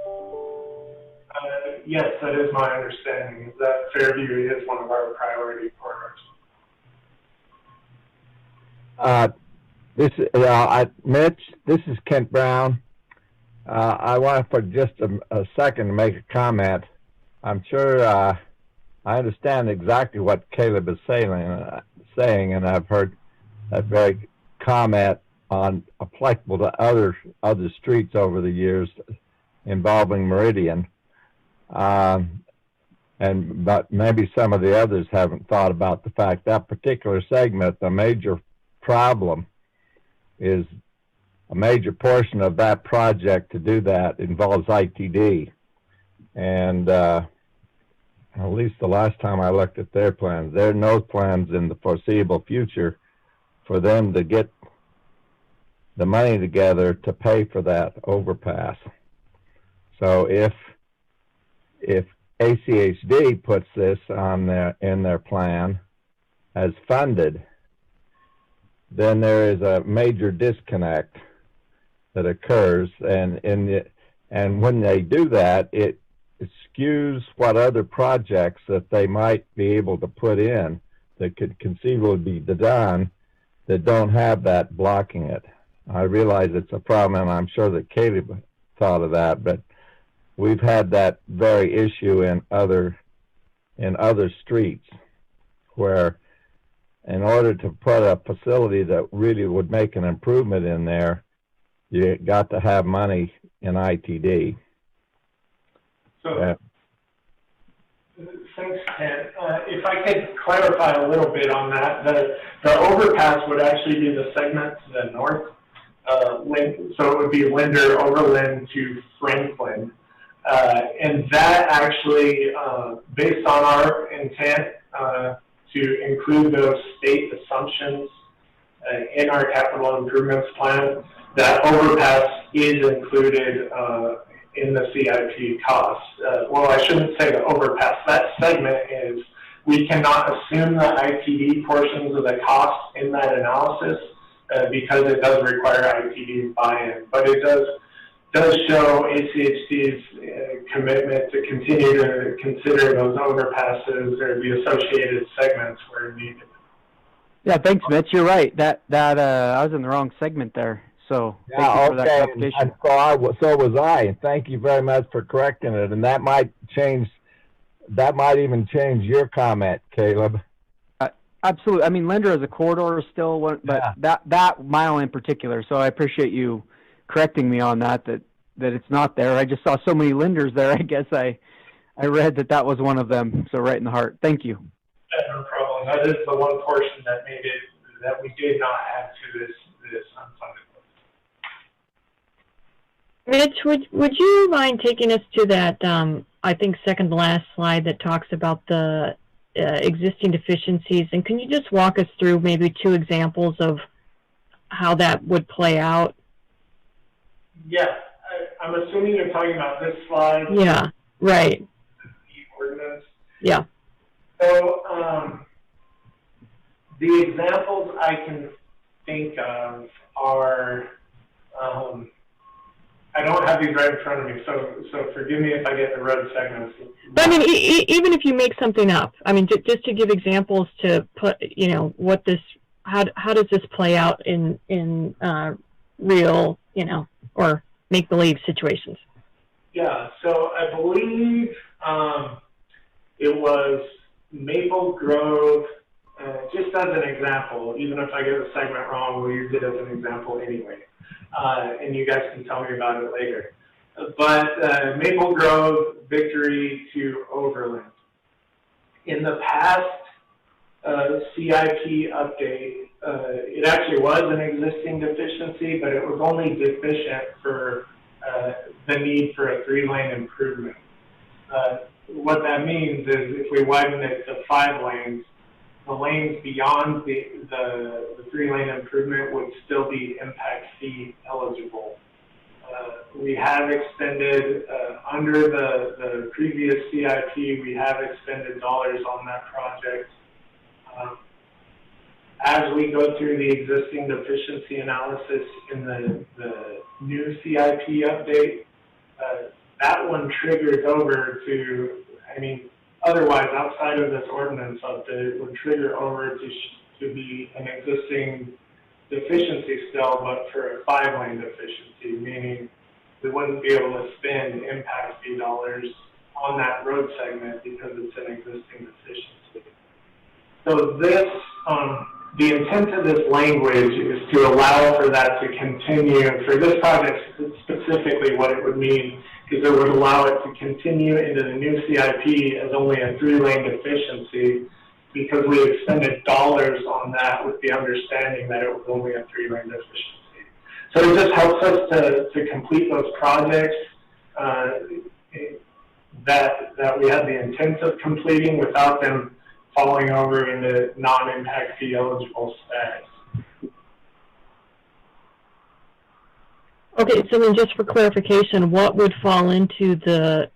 Yes, that is my understanding, is that Fairview is one of our priority corridors. Mitch, this is Kent Brown. I want for just a second to make a comment. I'm sure I understand exactly what Caleb is saying, and I've heard that very comment applicable to other streets over the years involving Meridian. But maybe some of the others haven't thought about the fact that particular segment, the major problem is a major portion of that project to do that involves ITD. And at least the last time I looked at their plans, there are no plans in the foreseeable future for them to get the money together to pay for that overpass. So if ACHD puts this on in their plan as funded, then there is a major disconnect that occurs, and when they do that, it skews what other projects that they might be able to put in that could conceivably be done that don't have that blocking it. I realize it's a problem, and I'm sure that Caleb thought of that, but we've had that very issue in other streets where, in order to put a facility that really would make an improvement in there, you got to have money in ITD. So, thanks, Ken. If I could clarify a little bit on that, the overpass would actually be the segment to the north. So it would be Linder, Overland to Franklin. And that actually, based on our intent to include those state assumptions in our capital improvements plan, that overpass is included in the CIP costs. Well, I shouldn't say the overpass. That segment is, we cannot assume the ITD portions of the costs in that analysis because it does require ITD buy-in. But it does show ACHD's commitment to continue to consider those overpasses or the associated segments where needed. Yeah, thanks, Mitch. You're right. That I was in the wrong segment there. So thank you for that clarification. So was I. And thank you very much for correcting it. And that might even change your comment, Caleb. Absolutely. I mean, Linder as a corridor is still one, but yeah. that mile in particular. So I appreciate you correcting me on that it's not there. I just saw so many Linders there. I guess I read that was one of them. So right in the heart. Thank you. Yeah, no problem. That is the one portion that made it, that we did not add to this unfunded list. Mitch, would you mind taking us to that, I think, second to last slide that talks about the existing deficiencies, and can you just walk us through maybe 2 examples of how that would play out? Yeah, I'm assuming you're talking about this slide. Yeah, right. The ordinance. Yeah. So the examples I can think of are, I don't have these right in front of me, so forgive me if I get the road segments. But I mean, even if you make something up, I mean, just to give examples to put, what this, how does this play out in real, or make-believe situations? Yeah, so I believe it was Maple Grove, just as an example, even if I get the segment wrong, we'll use it as an example anyway. And you guys can tell me about it later. But Maple Grove, Victory to Overland. In the past CIP update, it actually was an existing deficiency, but it was only deficient for the need for a 3-lane improvement. What that means is if we widen it to 5 lanes, the lanes beyond the 3-lane improvement would still be impact fee eligible. We have extended, under the previous CIP, we have extended dollars on that project. As we go through the existing deficiency analysis in the new CIP update, that one triggers over to, otherwise outside of this ordinance update, would trigger over to be an existing deficiency still, but for a 5-lane deficiency, meaning we wouldn't be able to spend impact fee dollars on that road segment because it's an existing deficiency. So this, the intent of this language is to allow for that to continue. For this project specifically, what it would mean is it would allow it to continue into the new CIP as only a 3-lane deficiency because we expended dollars on that with the understanding that it was only a 3-lane deficiency. So it just helps us to complete those projects that we had the intent of completing without them falling over into non-impact fee eligible status. Okay, so then just for clarification, what would fall into the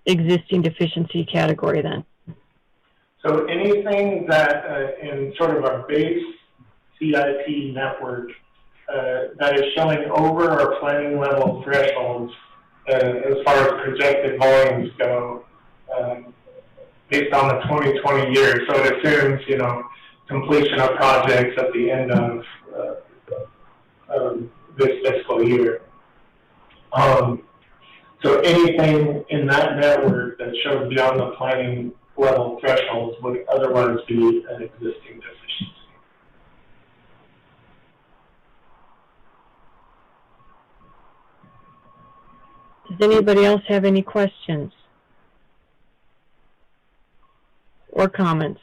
existing deficiency category then? So anything that in sort of our base CIP network that is showing over our planning level thresholds as far as projected volumes go, based on the 2020 year. So it assumes, you know, completion of projects at the end of this fiscal year. So anything in that network that shows beyond the planning level thresholds would otherwise be an existing deficiency. Does anybody else have any questions or comments?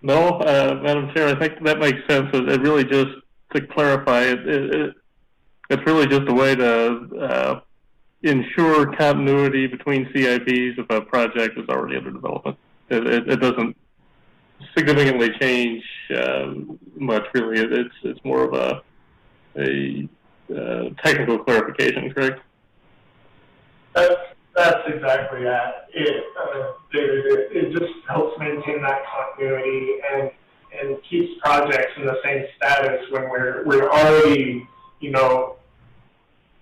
No, Madam Chair, I think that makes sense. It really just, to clarify, it's really just a way to ensure continuity between CIPs if a project is already under development. It doesn't significantly change much, really. It's more of a technical clarification, correct? That's exactly that. It just helps maintain that continuity and keeps projects in the same status when we're already, you know,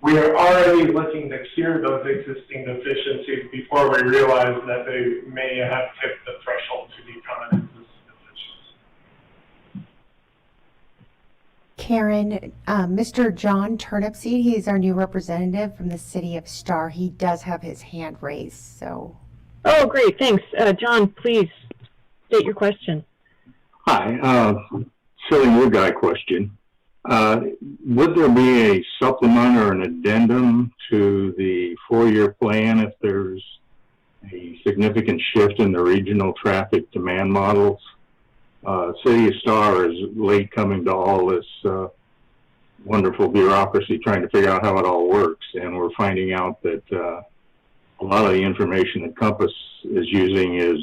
we're already looking to cure those existing deficiencies before we realize that they may have tipped the threshold to become an existing deficiency. Karen, Mr. John Turnipseed, he's our new representative from the city of Star. He does have his hand raised, so. Oh, great, thanks. John, please state your question. Hi, silly new guy question. Would there be a supplement or an addendum to the 4-year plan if there's a significant shift in the regional traffic demand models? City of Star is late coming to all this wonderful bureaucracy trying to figure out how it all works, and we're finding out that a lot of the information that Compass is using is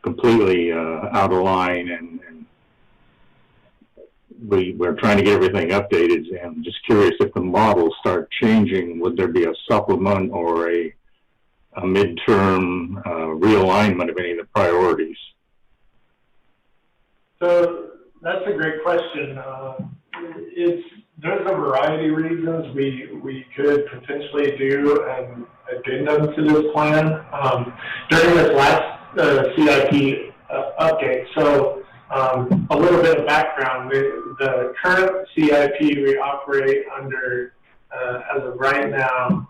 completely out of line, and we're trying to get everything updated. And I'm just curious, if the models start changing, would there be a supplement or a midterm realignment of any of the priorities? So that's a great question. There's a variety of reasons we could potentially do an addendum to this plan during this last CIP update. So a little bit of background: the current CIP we operate under, as of right now,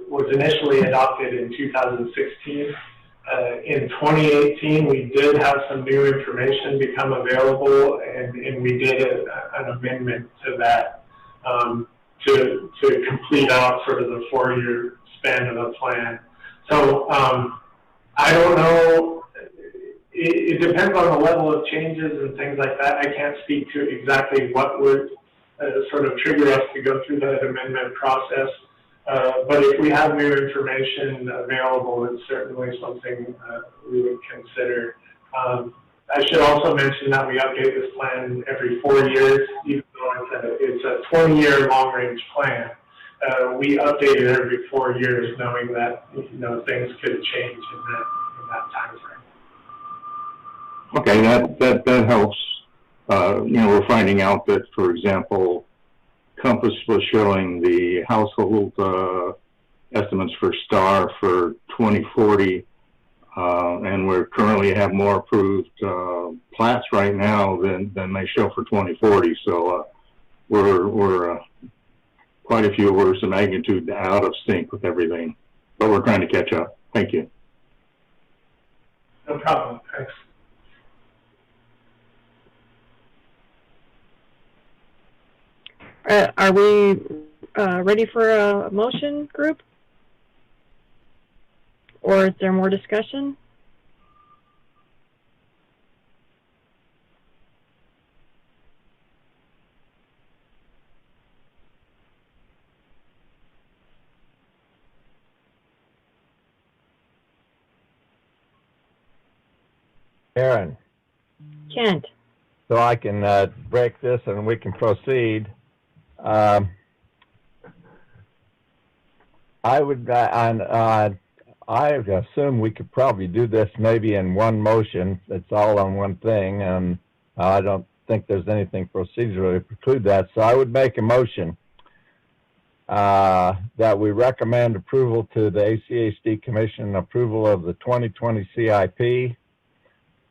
was initially adopted in 2016. In 2018, we did have some new information become available, and we did an amendment to that to complete out sort of the 4-year span of the plan. So I don't know. It depends on the level of changes and things like that. I can't speak to exactly what would sort of trigger us to go through that amendment process. But if we have new information available, it's certainly something we would consider. I should also mention that we update this plan every 4 years, even though it's a 20-year long-range plan. We update it every 4 years, knowing that, you know, things could change in that time frame. Okay, that helps. You know, we're finding out that, for example, Compass was showing the household estimates for STAR for 2040, and we currently have more approved plats right now than they show for 2040. So we're quite a few orders of magnitude out of sync with everything, but we're trying to catch up. Thank you. No problem. Thanks. Are we ready for a motion, group? Or is there more discussion? Karen, Kent. so I can break this and we can proceed. I would, I assume we could probably do this maybe in one motion. It's all on one thing, and I don't think there's anything procedurally to preclude that. So I would make a motion that we recommend approval to the ACHD Commission, approval of the 2020 CIP,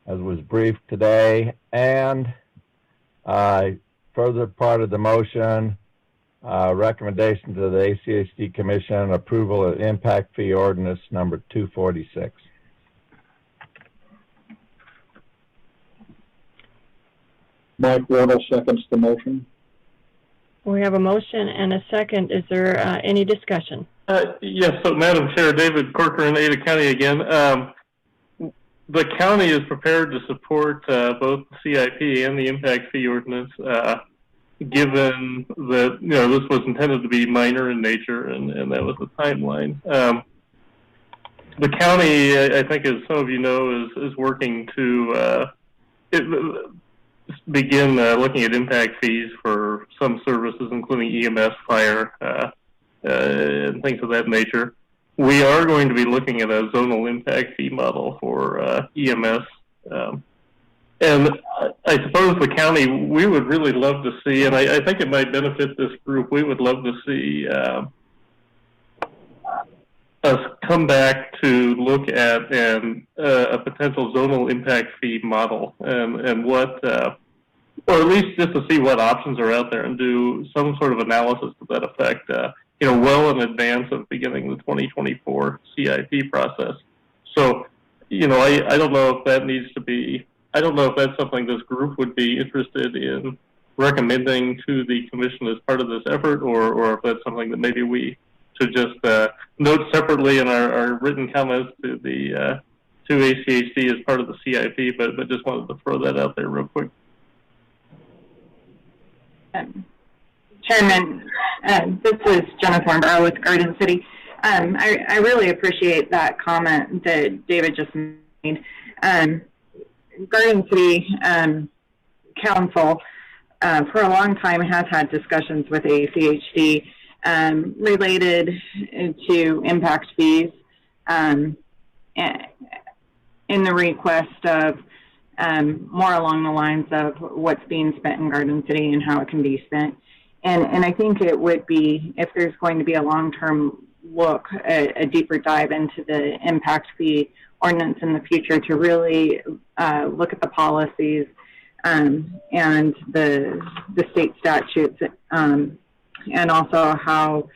as was briefed today, and further part of the motion, recommendation to the ACHD Commission, approval of impact fee ordinance number 246. Mike Wardle seconds the motion. We have a motion and a second. Is there any discussion? Yes, so Madam Chair, David Corcoran, Ada County again. The county is prepared to support both the CIP and the impact fee ordinance, given that, you know, this was intended to be minor in nature, and that was the timeline. The county, I think, as some of you know, is working to begin looking at impact fees for some services, including EMS, fire, and things of that nature. We are going to be looking at a zonal impact fee model for EMS. And I suppose the county, we would really love to see, and I think it might benefit this group, we would love to see us come back to look at a potential zonal impact fee model and what, or at least just to see what options are out there and do some sort of analysis to that effect, you know, well in advance of beginning the 2024 CIP process. So, you know, I don't know if that needs to be, I don't know if that's something this group would be interested in recommending to the commission as part of this effort, or if that's something that maybe we should just note separately in our written comments to the to ACHD as part of the CIP, but just wanted to throw that out there real quick. Chairman, this is Jenna Thornborough with Garden City. I really appreciate that comment that David just made. Garden City Council for a long time has had discussions with ACHD related to impact fees in the request of more along the lines of what's being spent in Garden City and how it can be spent. And I think it would be, if there's going to be a long-term look, a deeper dive into the impact fee ordinance in the future, to really look at the policies and the state statutes, and also how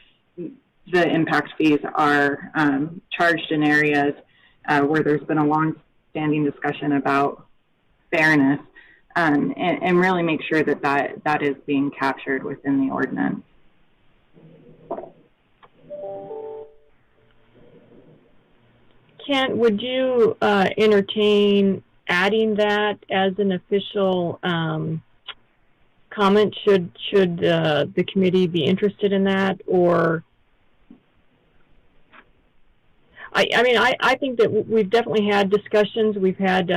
the impact fees are charged in areas where there's been a long-standing discussion about fairness, and really make sure that is being captured within the ordinance. Kent, would you entertain adding that as an official comment? Should the committee be interested in that? Or I think that we've definitely had discussions. We've had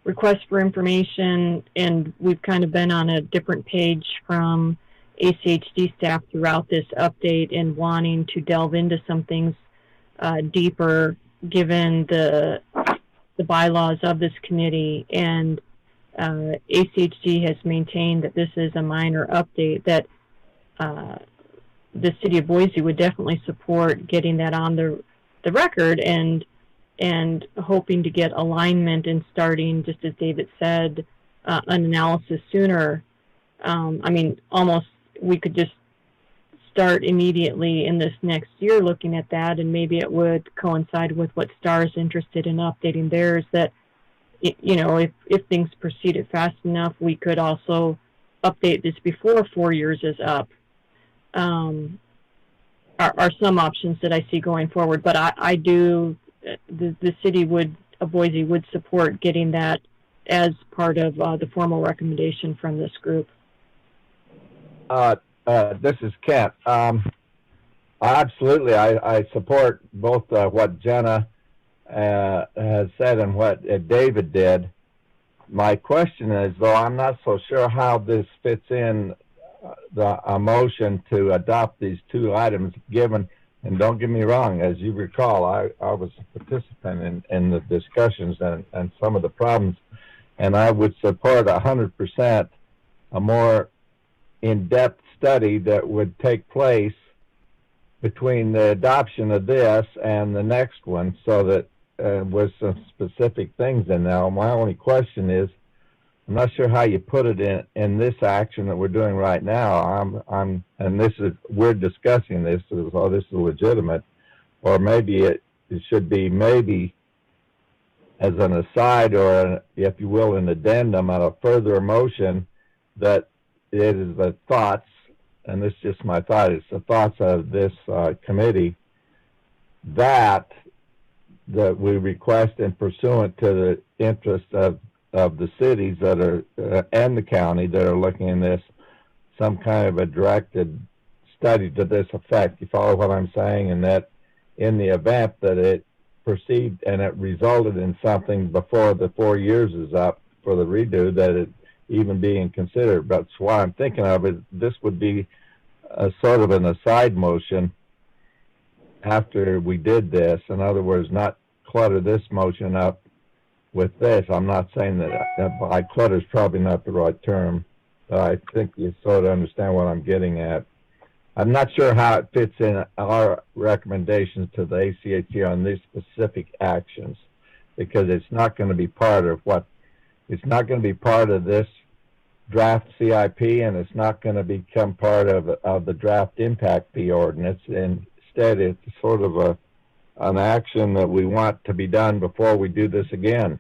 requests for information, and we've kind of been on a different page from ACHD staff throughout this update and wanting to delve into some things deeper, given the bylaws of this committee. And ACHD has maintained that this is a minor update, that the city of Boise would definitely support getting that on the record, and hoping to get alignment and starting, just as David said, an analysis sooner. I mean, almost we could just start immediately in this next year looking at that, and maybe it would coincide with what STAR is interested in updating theirs, that, you know, if things proceeded fast enough, we could also update this before 4 years is up. Are some options that I see going forward, but I do, the city of Boise would support getting that as part of the formal recommendation from this group. This is Kent. Absolutely, I support both what Jenna has said and what David did. my question is, though, I'm not so sure how this fits in a motion to adopt these two items given, and don't get me wrong, as you recall, I was a participant in the discussions and some of the problems, and I would support 100% a more in-depth study that would take place between the adoption of this and the next one, so that with some specific things in there. My only question is, I'm not sure how you put it in this action that we're doing right now. We're discussing this as oh, this is legitimate, or maybe it should be maybe as an aside, or if you will, an addendum on a further motion that it is the thoughts, and this is just my thought, it's the thoughts of this committee that we request in pursuant to the interest of the cities that are and the county that are looking in this, some kind of a directed study to this effect. You follow what I'm saying? And that in the event that it proceed and it resulted in something before the 4 years is up for the redo, that it even being considered. But what I'm thinking of is this would be a sort of an aside motion after we did this. In other words, not clutter this motion up with this. I'm not saying that clutter is probably not the right term, but I think you sort of understand what I'm getting at. I'm not sure how it fits in our recommendations to the ACHC on these specific actions, because it's not going to be part of it's not going to be part of this draft CIP, and it's not going to become part of the draft impact fee ordinance. Instead, it's sort of an action that we want to be done before we do this again.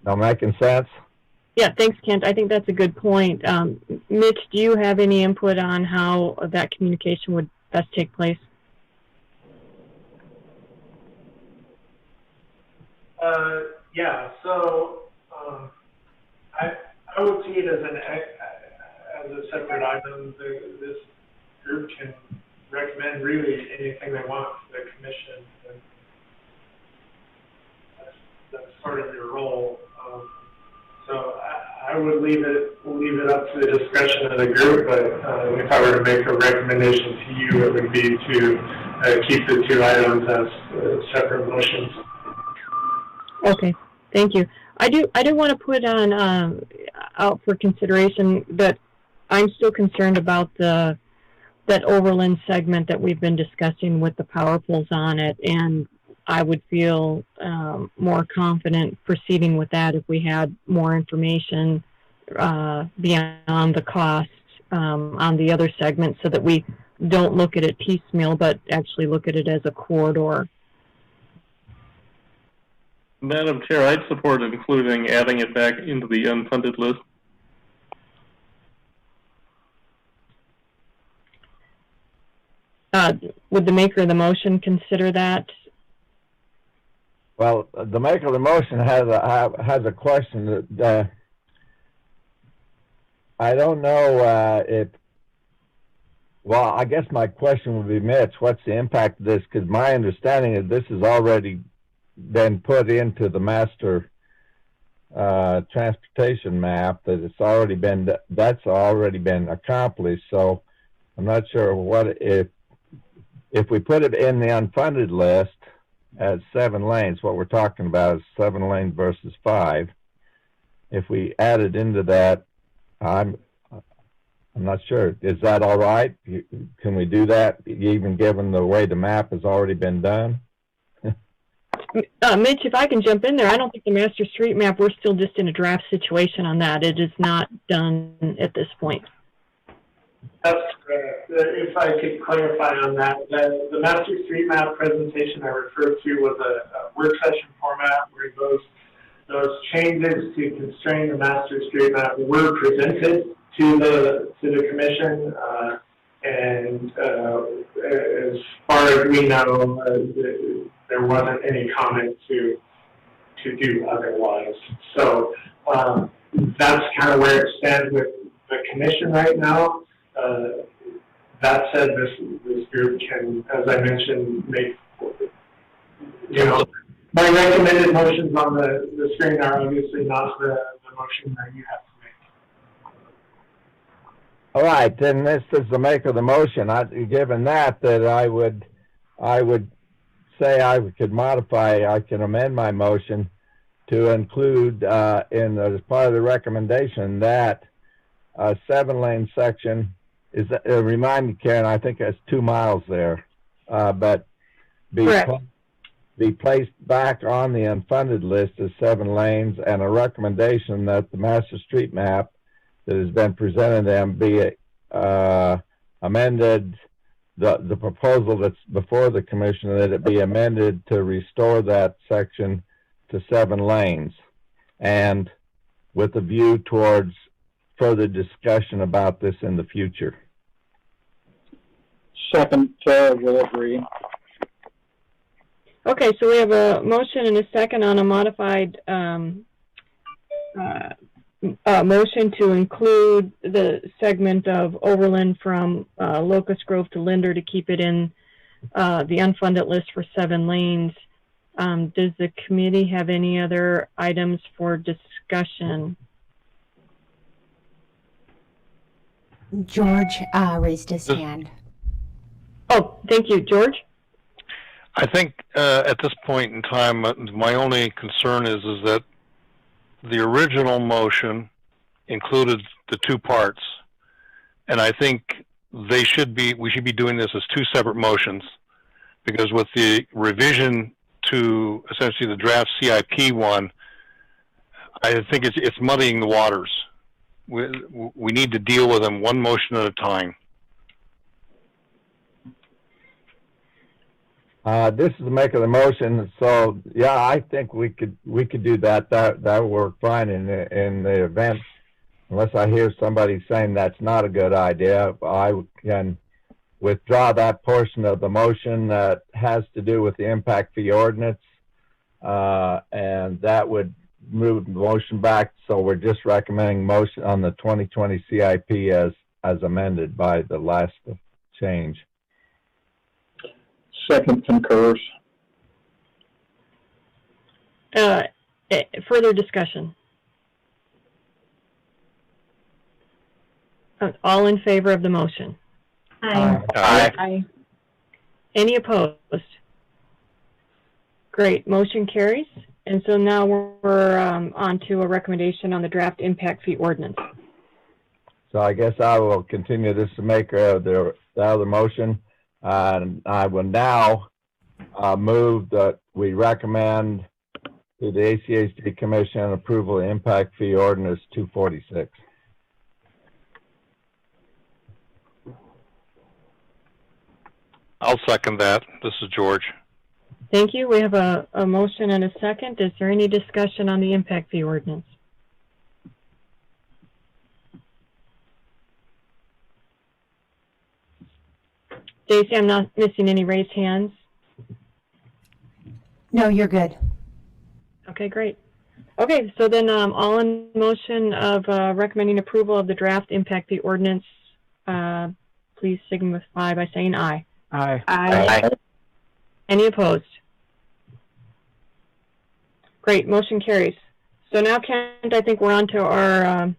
Now making sense? Yeah, thanks, Kent. I think that's a good point. Mitch, do you have any input on how that communication would best take place? Yeah, so I would see it as a separate item. This group can recommend really anything they want to the commission. And that's sort of your role. So I would leave it up to the discretion of the group. But if I were to make a recommendation to you, it would be to keep the two items as separate motions. Okay, thank you. I do want to put on out for consideration that I'm still concerned about that Overland segment that we've been discussing with the power poles on it, and I would feel more confident proceeding with that if we had more information beyond the cost on the other segment, so that we don't look at it piecemeal, but actually look at it as a corridor. Madam Chair, I'd support adding it back into the unfunded list. Would the maker of the motion consider that? Well, the maker of the motion has a question that I don't know if. Well, I guess my question would be, Mitch, what's the impact of this? Because my understanding is this has already been put into the master transportation map, that's already been accomplished. So I'm not sure what if we put it in the unfunded list as 7 lanes. What we're talking about is 7 lanes versus 5. If we add it into that, I'm not sure. Is that all right? Can we do that, even given the way the map has already been done? Mitch, if I can jump in there, I don't think the master street map, we're still just in a draft situation on that. It is not done at this point. That's correct. If I could clarify on that, the master street map presentation I referred to was a work session format where those changes to constrain the master street map were presented to the commission, and as far as we know, there wasn't any comment to do otherwise. So that's kind of where it stands with the commission right now. That said, this group can, as I mentioned, make My recommended motions on the screen are obviously not the motion that you have to make. All right, then this is the maker of the motion. Given that I would say I could modify, I can amend my as part of the recommendation that a 7-lane section is, remind me, Karen, I think that's 2 miles there, but be placed back on the unfunded list as 7 lanes, and a recommendation that the master street map that has been presented to them be amended, the proposal that's before the commission, that it be amended to restore that section to 7 lanes, and with a view towards further discussion about this in the future. Second, will agree. Okay, so we have a motion and a second on a modified motion to include the segment of Overland from Locust Grove to Linder, to keep it in the unfunded list for 7 lanes. Does the committee have any other items for discussion? George raised his hand. Oh, thank you. George? I think at this point in time, my only concern is that the original motion included the 2 parts, and I think we should be doing this as 2 separate motions, because with the revision to essentially the draft CIP one, I think it's muddying the waters. We need to deal with them one motion at a time. This is the maker of the motion, so yeah, I think we could do that. That would work fine in the event, unless I hear somebody saying that's not a good idea. I can withdraw that portion of the motion that has to do with the impact fee ordinance, and that would move the motion back. So we're just recommending motion on the 2020 CIP as amended by the last change. Second concurs. Further discussion? All in favor of the motion? Aye. Aye. Any opposed? Great, motion carries. And so now we're on to a recommendation on the draft impact fee ordinance. So I guess I will continue this to make the other motion. And I will now move that we recommend to the ACHD Commission approval of Impact Fee Ordinance 246. I'll second that. This is George. Thank you. We have a motion and a second. Is there any discussion on the impact fee ordinance? Stacy, I'm not missing any raised hands. No, you're good. Okay, great. Okay, so then all in motion of recommending approval of the draft impact fee ordinance, please signify by saying aye. Aye. Aye. Any opposed? Great, motion carries. So now, Kent, I think we're on to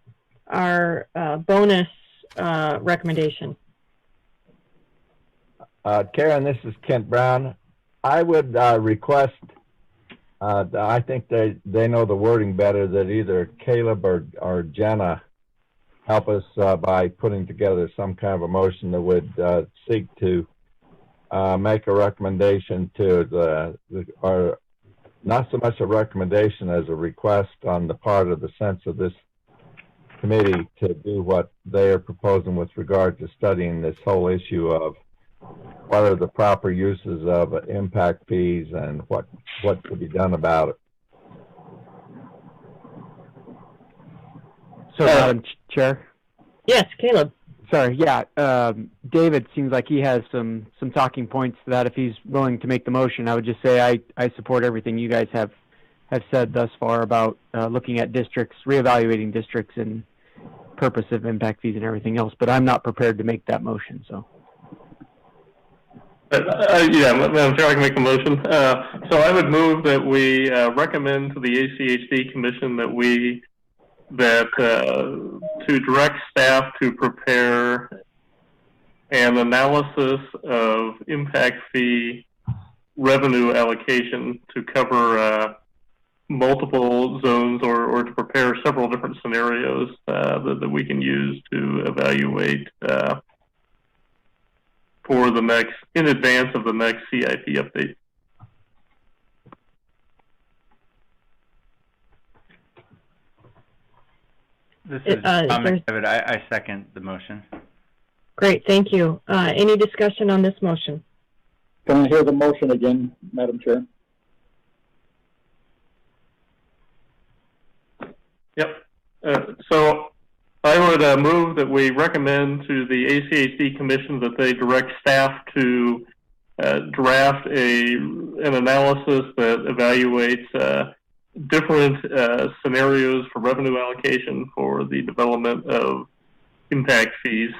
our bonus recommendation. Karen, this is Kent Brown. I would request, I think they know the wording better, that either Caleb or Jenna help us by putting together some kind of a motion that would seek to make a recommendation to or not so much a recommendation as a request on the part of the sense of this committee to do what they are proposing with regard to studying this whole issue of what are the proper uses of impact fees and what could be done about it. So, Madam Chair? Yes, Caleb. Sorry, yeah. David seems like he has some talking points to that. If he's willing to make the motion, I would just say I support everything you guys have said thus far about looking at districts, reevaluating districts and purpose of impact fees and everything else, but I'm not prepared to make that motion, so. Yeah, Madam Chair, I can make a motion. So I would move that we recommend to the ACHD Commission that to direct staff to prepare an analysis of impact fee revenue allocation to cover multiple zones, or to prepare several different scenarios that we can use to evaluate for the next, in advance of the next CIP update. This is John McDevitt. I second the motion. Great, thank you. Any discussion on this motion? Can I hear the motion again, Madam Chair? Yep. So I would move that we recommend to the ACHD Commission that they direct staff to draft an analysis that evaluates different scenarios for revenue allocation for the development of impact fees,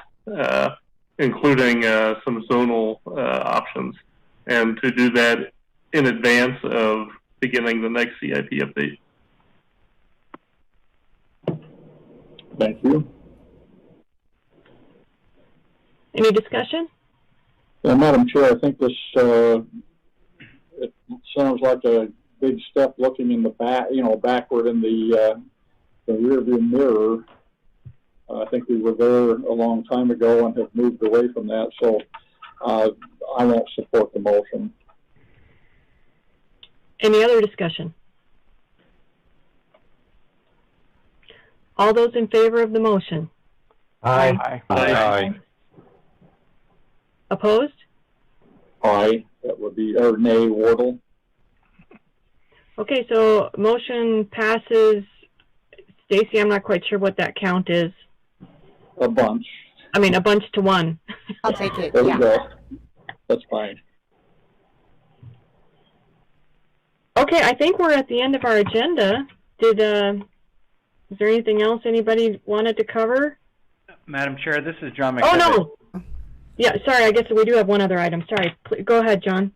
including some zonal options, and to do that in advance of beginning the next CIP update. Thank you. Any discussion? Madam Chair, I think this it sounds like a big step looking in the back, backward in the rearview mirror. I think we were there a long time ago and have moved away from that, so I won't support the motion. Any other discussion? All those in favor of the motion? Aye. Aye. Opposed? Aye. That would be, or nay, Wardle. Okay, so motion passes. Stacy, I'm not quite sure what that count is. A bunch. I mean, a bunch to one. I'll take it. There we Yeah. go. That's fine. Okay, I think we're at the end of our agenda. Is there anything else anybody wanted to cover? Madam Chair, this is John McDevitt. Oh, no. Yeah, sorry, I guess we do have one other item. Sorry. Go ahead, John.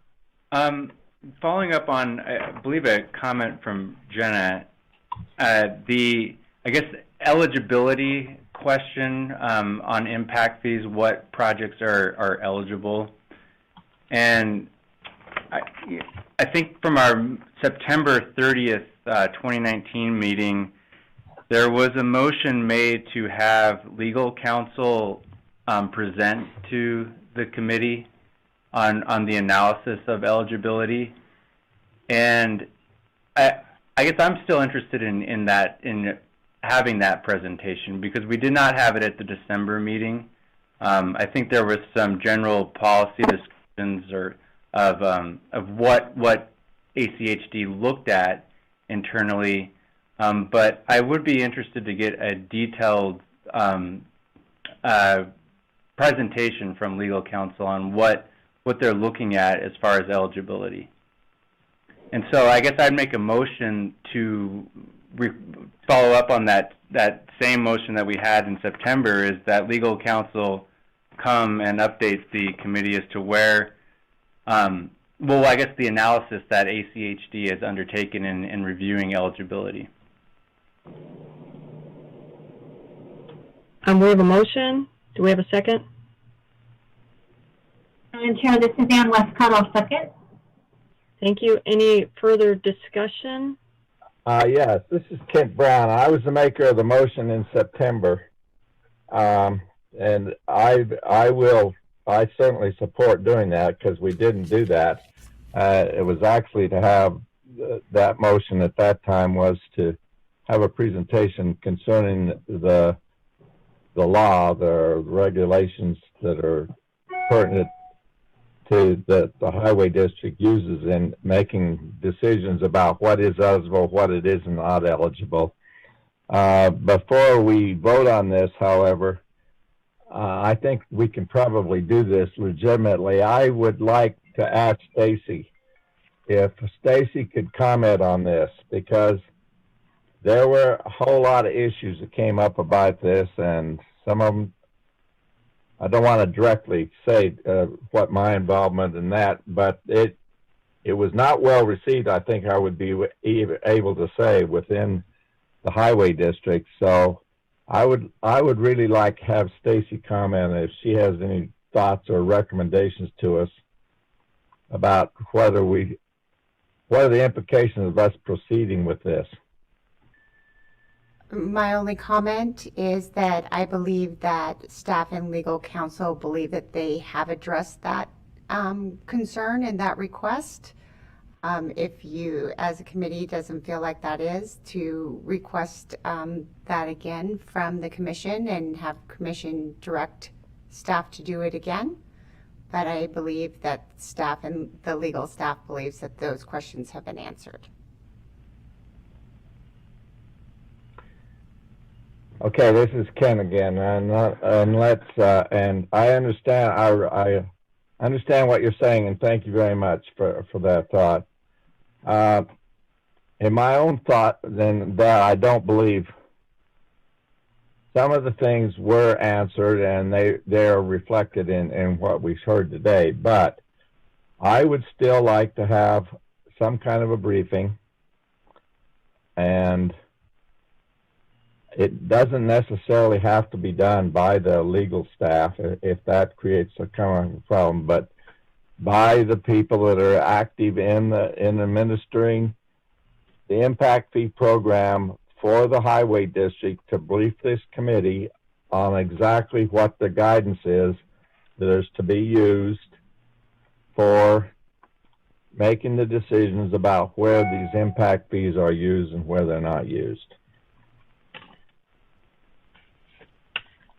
Following up on, I believe, a comment from Jenna, I guess, eligibility question on impact fees, what projects are eligible. And I think from our September 30th, 2019 meeting, there was a motion made to have legal counsel present to the committee on the analysis of eligibility. And I guess I'm still interested in having that presentation, because we did not have it at the December meeting. I think there was some general policy discussions of what ACHD looked at internally, but I would be interested to get a detailed presentation from legal counsel on what they're looking at as far as eligibility. And so I guess I'd make a motion to follow up on that same motion that we had in September, is that legal counsel come and update the committee as to where, well, I guess the analysis that ACHD has undertaken in reviewing eligibility. We have a motion. Do we have a second? Madam Chair, this is Ann Westcott. I'll second. Thank you. Any further discussion? Yes, this is Kent Brown. I was the maker of the motion in September, and I certainly support doing that, because we didn't do that. It was actually to have that motion at that time was to have a presentation concerning the law, the regulations that are pertinent to that the highway district uses in making decisions about what is eligible, what it is not eligible. Before we vote on this, however, I think we can probably do this legitimately. I would like to ask Stacy if Stacy could comment on this, because there were a whole lot of issues that came up about this, and some of them I don't want to directly say what my involvement in that, but it was not well received. I think I would be able to say within the highway district. So I would really like to have Stacy comment if she has any thoughts or recommendations to us about what are the implications of us proceeding with this. My only comment is that I believe that staff and legal counsel believe that they have addressed that concern and that request. If you, as a committee, doesn't feel like that is, to request that again from the commission and have commission direct staff to do it again. But I believe that staff and the legal staff believes that those questions have been answered. Okay, this is Ken again, and I understand. I understand what you're saying, and thank you very much for that thought. In my own thought, then, that I don't believe some of the things were answered, and they are reflected in what we've heard today. But I would still like to have some kind of a briefing, and it doesn't necessarily have to be done by the legal staff if that creates a kind of problem, but by the people that are active in administering the impact fee program for the highway district, to brief this committee on exactly what the guidance is that is to be used for making the decisions about where these impact fees are used and where they're not used.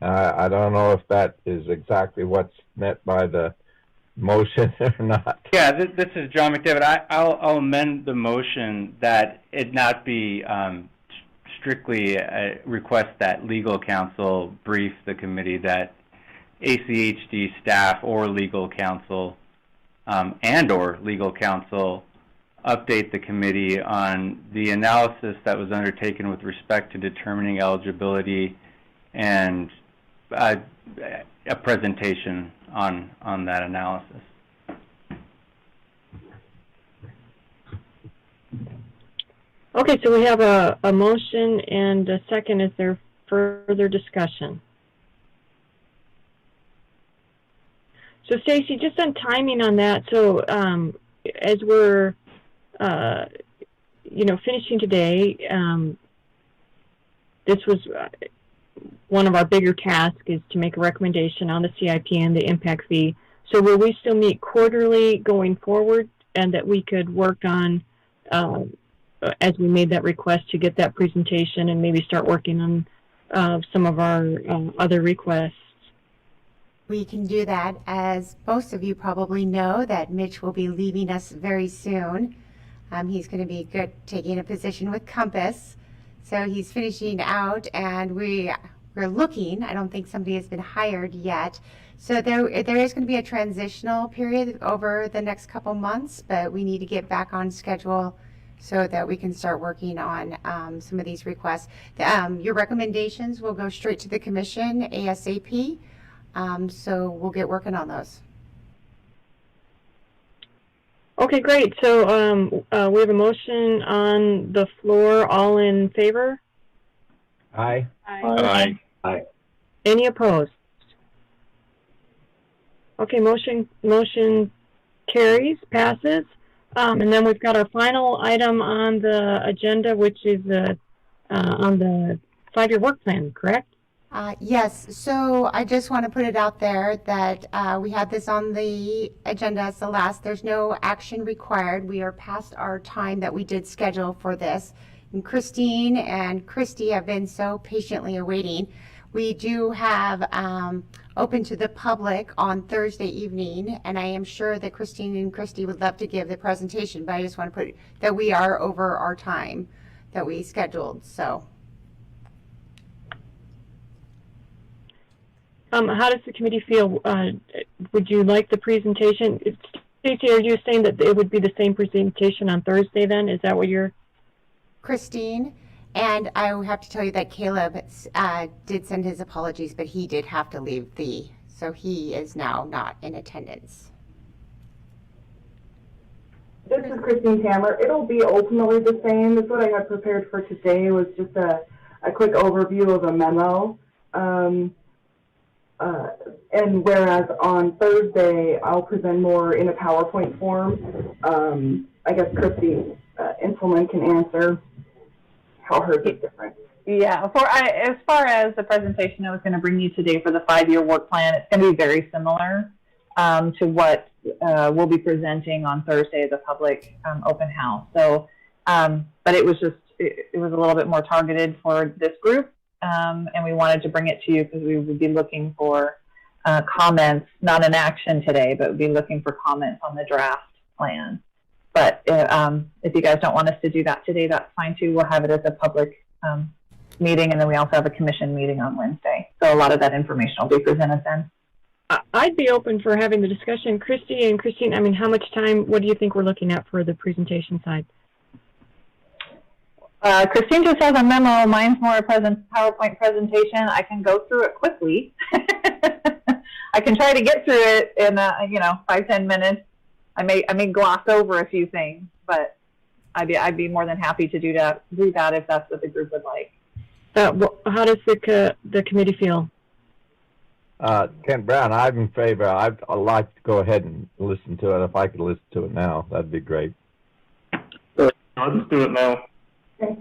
I don't know if that is exactly what's meant by the motion or not. Yeah, this is John McDevitt. I'll amend the motion that it not be strictly request that legal counsel brief the committee, that ACHD staff or legal counsel and/or legal counsel update the committee on the analysis that was undertaken with respect to determining eligibility and a presentation on that analysis. Okay, so we have a motion and a second. Is there further discussion? So Stacy, just on timing on that, so as we're finishing today, this was one of our bigger tasks is to make a recommendation on the CIP and the impact fee. So will we still meet quarterly going forward, and that we could work on, as we made that request, to get that presentation and maybe start working on some of our other requests? We can do that. As most of you probably know, that Mitch will be leaving us very soon. He's going to be taking a position with Compass. So he's finishing out, and we're looking. I don't think somebody has been hired yet. So there is going to be a transitional period over the next couple months, but we need to get back on schedule so that we can start working on some of these requests. Your recommendations will go straight to the commission ASAP. So we'll get working on those. Okay, great. So we have a motion on the floor. All in favor? Aye. Aye. Aye. Any opposed? Okay, motion carries, passes. And then we've got our final item on the agenda, which is on the 5-year work plan, correct? Yes, so I just want to put it out there that we had this on the agenda as the last. There's no action required. We are past our time that we did schedule for this. And Christine and Christy have been so patiently awaiting. We do have open to the public on Thursday evening, and I am sure that Christine and Christy would love to give the presentation, but I just want to put that we are over our time that we scheduled, so. How does the committee feel? Would you like the presentation? Stacey, are you saying that it would be the same presentation on Thursday then? Is that what you're? Christine, and I have to tell you that Caleb did send his apologies, but he did have to leave the so he is now not in attendance. This is Christine Tamler. It'll be ultimately the same. That's what I had prepared for today, was just a quick overview of a memo. And whereas on Thursday, I'll present more in a PowerPoint form, I guess Christy Inselman can answer how hers is different. Yeah, as far as the presentation I was going to bring you today for the 5-year work plan, it's going to be very similar to what we'll be presenting on Thursday as a public open house. So, but it was just, it was a little bit more targeted for this group, and we wanted to bring it to you because we would be looking for comments, not an action today, but we'd be looking for comments on the draft plan. But if you guys don't want us to do that today, that's fine too. We'll have it as a public meeting, and then we also have a commission meeting on Wednesday. So a lot of that information will be presented then. I'd be open for having the discussion. Christy and Christine, I mean, how much time, what do you think we're looking at for the presentation side? Christine just has a memo. Mine's more a PowerPoint presentation. I can go through it quickly. I can try to get through it in, 5-10 minutes. I may gloss over a few things, but I'd be more than happy to do that if that's what the group would like. How does the committee feel? Kent Brown, I'm in favor. I'd like to go ahead and listen to it. If I could listen to it now, that'd be great. I'll just do it now. I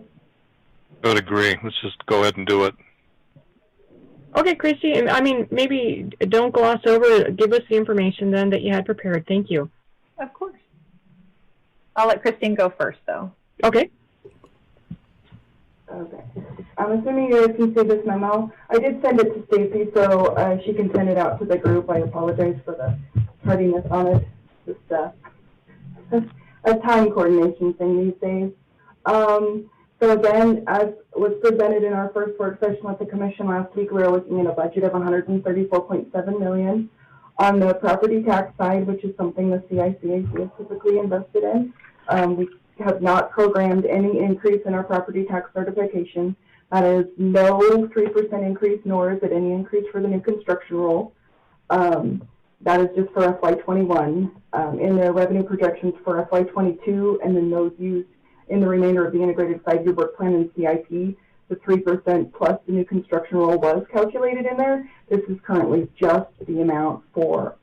would agree. Let's just go ahead and do it. Okay, Christy, I mean, maybe don't gloss over. Give us the information then that you had prepared. Thank you. Of course. I'll let Christine go first, though. Okay. Okay. I'm assuming you guys can see this memo. I did send it to Stacy, so she can send it out to the group. I apologize for the tardiness on it. Just a time coordination thing these days. So again, as was presented in our first work session with the commission last week, we were looking at a budget of $134.7 million. On the property tax side, which is something the CICAC is typically invested in, we have not programmed any increase in our property tax certification. That is no 3% increase, nor is it any increase for the new construction rule. That is just for FY21. In the revenue projections for FY22, and then those used in the remainder of the integrated 5-year work plan and CIP, the 3% plus the new construction rule was calculated in there. This is currently just the amount for,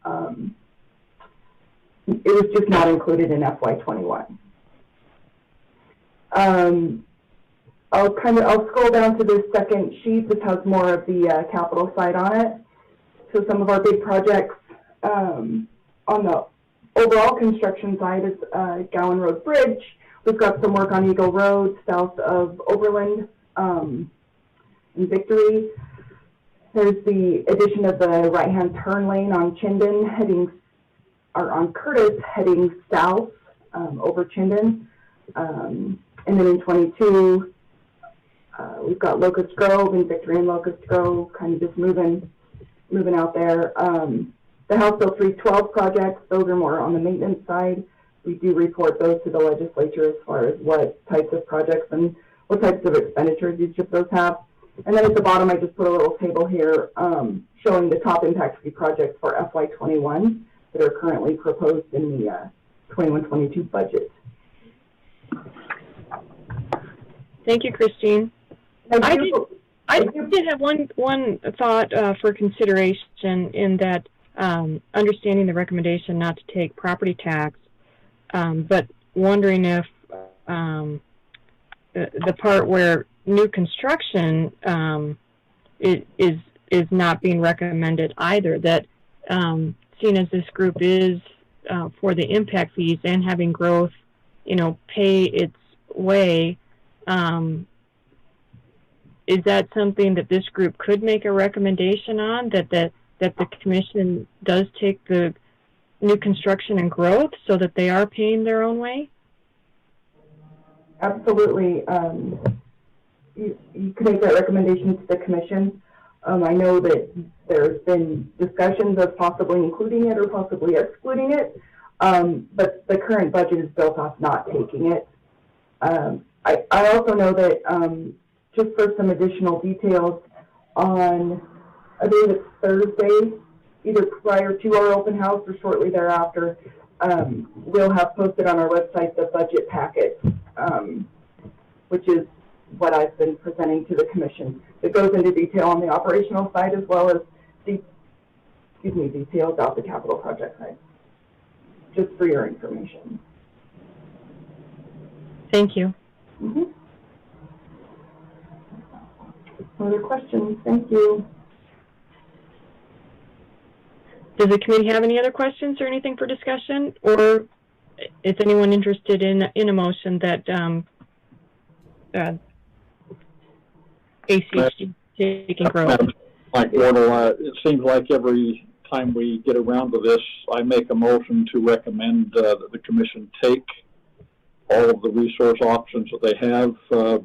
it was just not included in FY21. I'll scroll down to this second sheet. This has more of the capital side on it. So some of our big projects on the overall construction side is Gowan Road Bridge. We've got some work on Eagle Road south of Overland in Victory. There's the addition of the right-hand turn lane on Chinden on Curtis heading south over Chinden. And then in 22, we've got Locust Grove and Victory and Locust Grove kind of just moving out there. The House Bill 312 projects, those are more on the maintenance side. We do report those to the legislature as far as what types of projects and what types of expenditures each of those have. And then at the bottom, I just put a little table here showing the top impact fee projects for FY21 that are currently proposed in the 21-22 budget. Thank you, Christine. I did have one thought for consideration in that understanding the recommendation not to take property tax, but wondering if the part where new construction is not being recommended either, that seeing as this group is for the impact fees and having growth, pay its way, is that something that this group could make a recommendation on, that the commission does take the new construction and growth so that they are paying their own way? Absolutely. You can make that recommendation to the commission. I know that there's been discussions of possibly including it or possibly excluding it, but the current budget is built off not taking it. I also know that just for some additional details on, I believe it's Thursday, either prior to our open house or shortly thereafter, we'll have posted on our website the budget packet, which is what I've been presenting to the commission. It goes into detail on the operational side as well as detail about the capital project side, just for your information. Thank you. Mm-hmm. Other questions? Thank you. Does the committee have any other questions or anything for discussion? Or is anyone interested in a motion that ACHD taking growth? Mike Wardle, it seems like every time we get around to this, I make a motion to recommend that the commission take all of the resource options that they have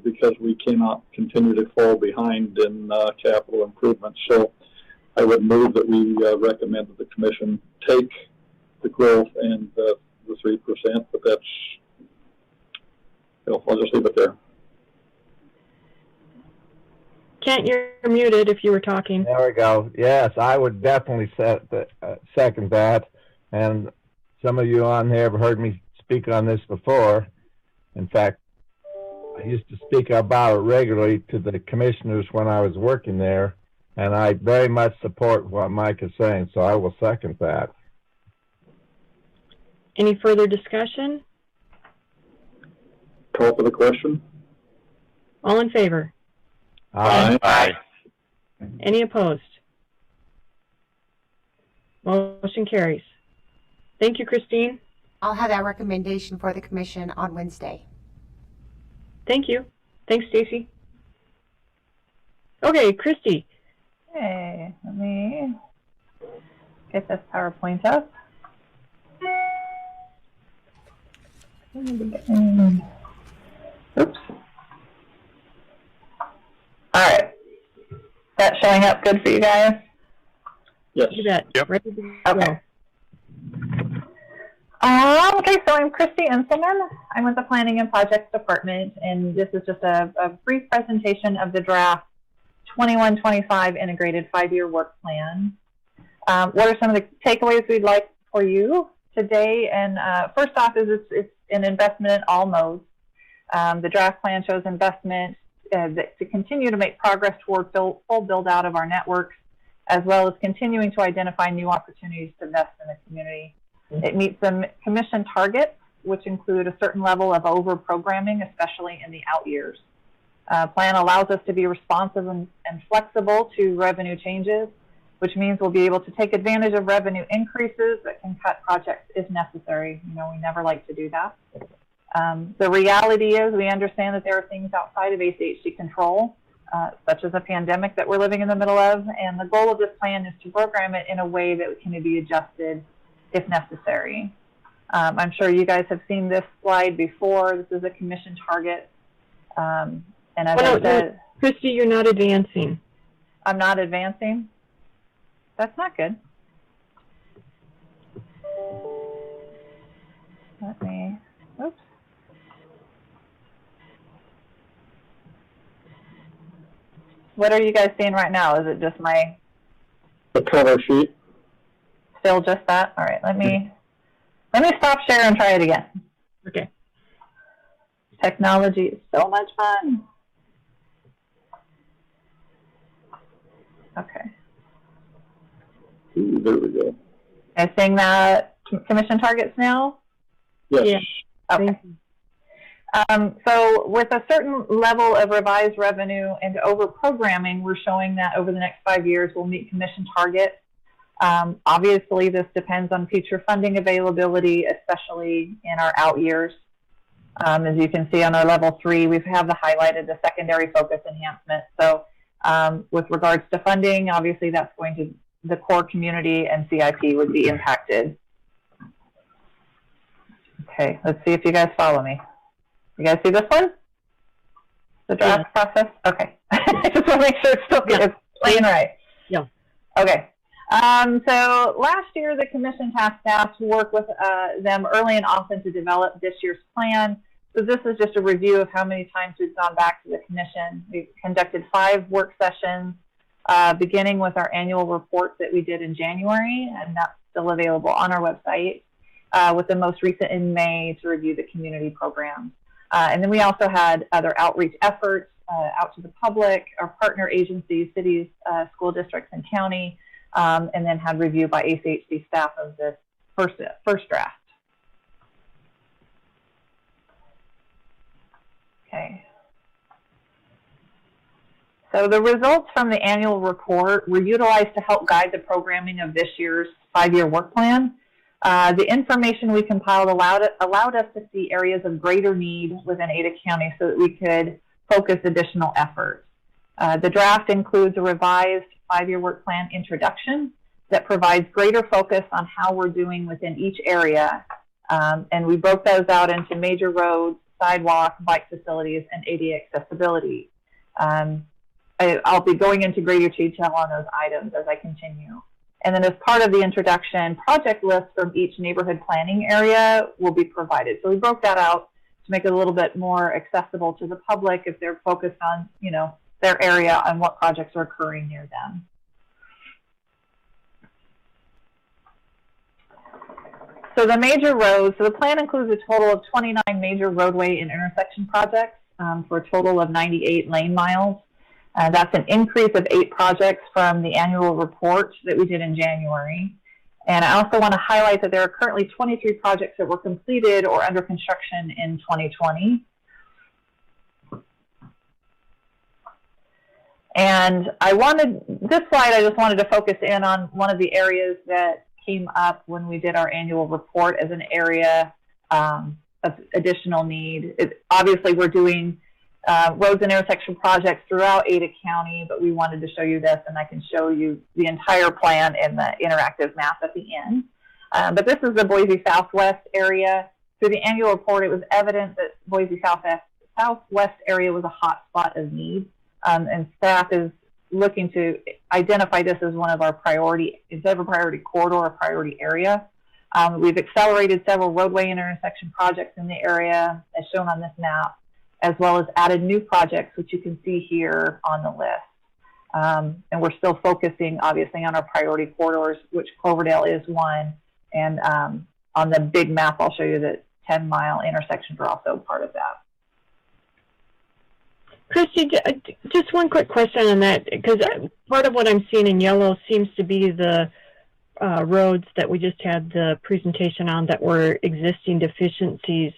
because we cannot continue to fall behind in capital improvements. So I would move that we recommend that the commission take the growth and the 3%, but that's, I'll just leave it there. Kent, you're muted if you were talking. There we go. Yes, I would definitely second that. And some of you on here have heard me speak on this before. In fact, I used to speak about it regularly to the commissioners when I was working there, and I very much support what Mike is saying, so I will second that. Any further discussion? Call for the question. All in favor? Aye. Aye. Any opposed? Motion carries. Thank you, Christine. I'll have that recommendation for the commission on Wednesday. Thank you. Thanks, Stacy. Okay, Christy. Okay, let me get this PowerPoint up. Oops. All right. That showing up good for you guys? Yes. You bet. Yep. Ready to go. Okay. Okay, so I'm Christy Inselman. I'm with the Planning and Projects Department, and this is just a brief presentation of the draft 21-25 Integrated 5-Year Work Plan. What are some of the takeaways we'd like for you today? And first off is it's an investment in all modes. The draft plan shows investment to continue to make progress toward full build-out of our networks, as well as continuing to identify new opportunities to invest in the community. It meets the commission targets, which include a certain level of over-programming, especially in the out years. Plan allows us to be responsive and flexible to revenue changes, which means we'll be able to take advantage of revenue increases that can cut projects if necessary. You know, we never like to do that. The reality is we understand that there are things outside of ACHD control, such as a pandemic that we're living in the middle of, and the goal of this plan is to program it in a way that can be adjusted if necessary. I'm sure you guys have seen this slide before. This is a commission target. And as I said, Christy, you're not advancing. I'm not advancing? That's not good. Let me, oops. What are you guys seeing right now? Is it just The cover sheet. Still just that? All right, let me stop share and try it again. Okay. Technology is so much fun. Okay. Ooh, there we go. Am I seeing that commission targets now? Yes. Yeah. Okay. So with a certain level of revised revenue and over-programming, we're showing that over the next 5 years we'll meet commission targets. Obviously, this depends on future funding availability, especially in our out years. As you can see on our level 3, we have highlighted the secondary focus enhancement. So with regards to funding, obviously that's going to, the core community and CIP would be impacted. Okay, let's see if you guys follow me. You guys see this one? The draft process? Okay. I just want to make sure it's still it's playing right. Yeah. Okay. So last year, the commission tasked staff to work with them early and often to develop this year's plan. So this is just a review of how many times we've gone back to the commission. We've conducted 5 work sessions beginning with our annual report that we did in January, and that's still available on our website, with the most recent in May to review the community programs. And then we also had other outreach efforts out to the public, our partner agencies, cities, school districts, and county, and then had review by ACHC staff of this first draft. Okay. So the results from the annual report were utilized to help guide the programming of this year's 5-year work plan. The information we compiled allowed us to see areas of greater need within Ada County so that we could focus additional efforts. The draft includes a revised 5-year work plan introduction that provides greater focus on how we're doing within each area. And we broke those out into major roads, sidewalk, bike facilities, and ADA accessibility. I'll be going into greater detail on those items as I continue. And then as part of the introduction, project lists from each neighborhood planning area will be provided. So we broke that out to make it a little bit more accessible to the public if they're focused on, their area and what projects are occurring near them. So the major roads, so the plan includes a total of 29 major roadway and intersection projects for a total of 98 lane miles. That's an increase of 8 projects from the annual report that we did in January. And I also want to highlight that there are currently 23 projects that were completed or under construction in 2020. And this slide, I just wanted to focus in on one of the areas that came up when we did our annual report as an area of additional need. Obviously, we're doing roads and intersection projects throughout Ada County, but we wanted to show you this, and I can show you the entire plan in the interactive map at the end. But this is the Boise Southwest area. Through the annual report, it was evident that Boise Southwest area was a hot spot of need, and staff is looking to identify this as one of our priority, instead of a priority corridor, a priority area. We've accelerated several roadway and intersection projects in the area, as shown on this map, as well as added new projects, which you can see here on the list. And we're still focusing, obviously, on our priority corridors, which Cloverdale is one. And on the big map, I'll show you that 10-mile intersections are also part of that. Christy, just one quick question on that, because part of what I'm seeing in yellow seems to be the roads that we just had the presentation on that were existing deficiencies.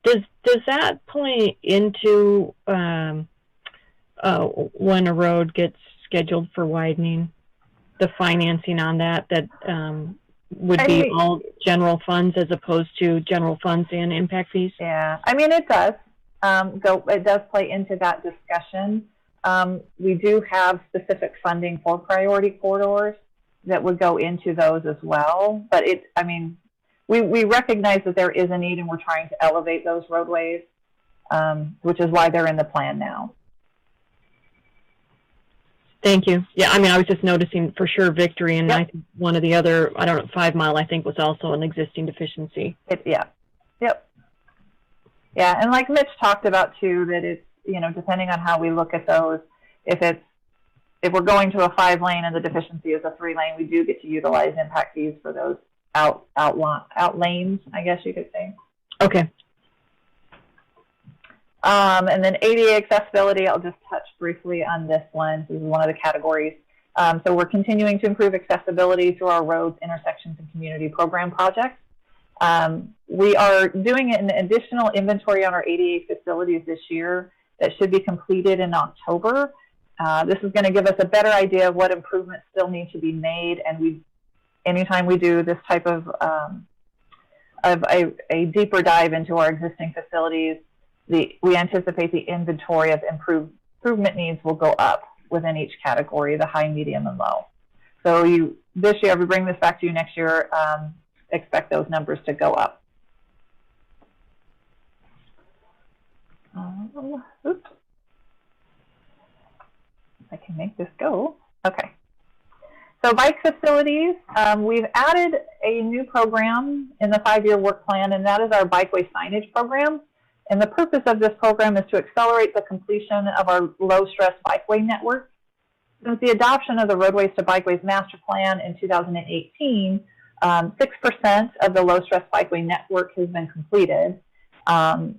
Does that play into when a road gets scheduled for widening, the financing on that would be all general funds as opposed to general funds and impact fees? Yeah, I mean, it does. It does play into that discussion. We do have specific funding for priority corridors that would go into those as well. But we recognize that there is a need, and we're trying to elevate those roadways, which is why they're in the plan now. Thank you. Yeah, I was just noticing for sure Victory, and yep. I think one of the other, 5 Mile, I think was also an existing deficiency. Yep. Yeah, and like Mitch talked about too, that it's, depending on how we look at those, if we're going to a 5-lane and the deficiency is a 3-lane, we do get to utilize impact fees for those out lanes, I guess you could say. Okay. And then ADA accessibility, I'll just touch briefly on this one. This is one of the categories. So we're continuing to improve accessibility through our roads, intersections, and community program projects. We are doing an additional inventory on our ADA facilities this year that should be completed in October. This is going to give us a better idea of what improvements still need to be made, and anytime we do this type of a deeper dive into our existing facilities, we anticipate the inventory of improvement needs will go up within each category, the high, medium, and low. So this year, we bring this back to you next year, expect those numbers to go up. Oops. I can make this go. Okay. So bike facilities, we've added a new program in the 5-year work plan, and that is our bikeway signage program. And the purpose of this program is to accelerate the completion of our low-stress bikeway network. with the adoption of the Roadways to Bikeways Master Plan in 2018, 6% of the low-stress bikeway network has been completed,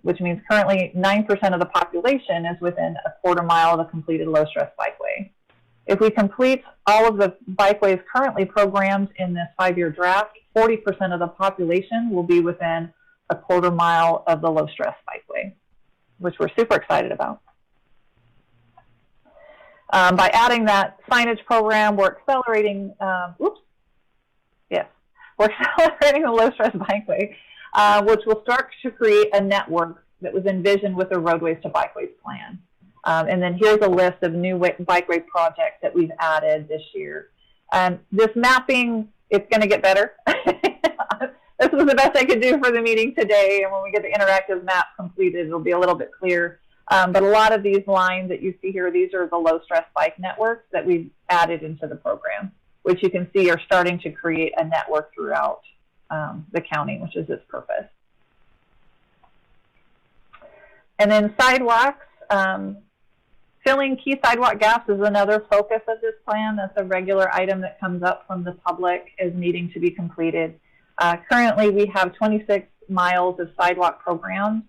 which means currently 9% of the population is within a quarter mile of a completed low-stress bikeway. If we complete all of the bikeways currently programmed in this 5-year draft, 40% of the population will be within a quarter mile of the low-stress bikeway, which we're super excited about. By adding that signage program, we're accelerating, we're accelerating the low-stress bikeway, which will start to create a network that was envisioned with the Roadways to Bikeways plan. And then here's a list of new bikeway projects that we've added this year. This mapping, it's going to get better. This was the best I could do for the meeting today, and when we get the interactive map completed, it'll be a little bit clearer. But a lot of these lines that you see here, these are the low-stress bike networks that we've added into the program, which you can see are starting to create a network throughout the county, which is its purpose. And then sidewalks. Filling key sidewalk gaps is another focus of this plan. That's a regular item that comes up from the public as needing to be completed. Currently, we have 26 miles of sidewalk programs.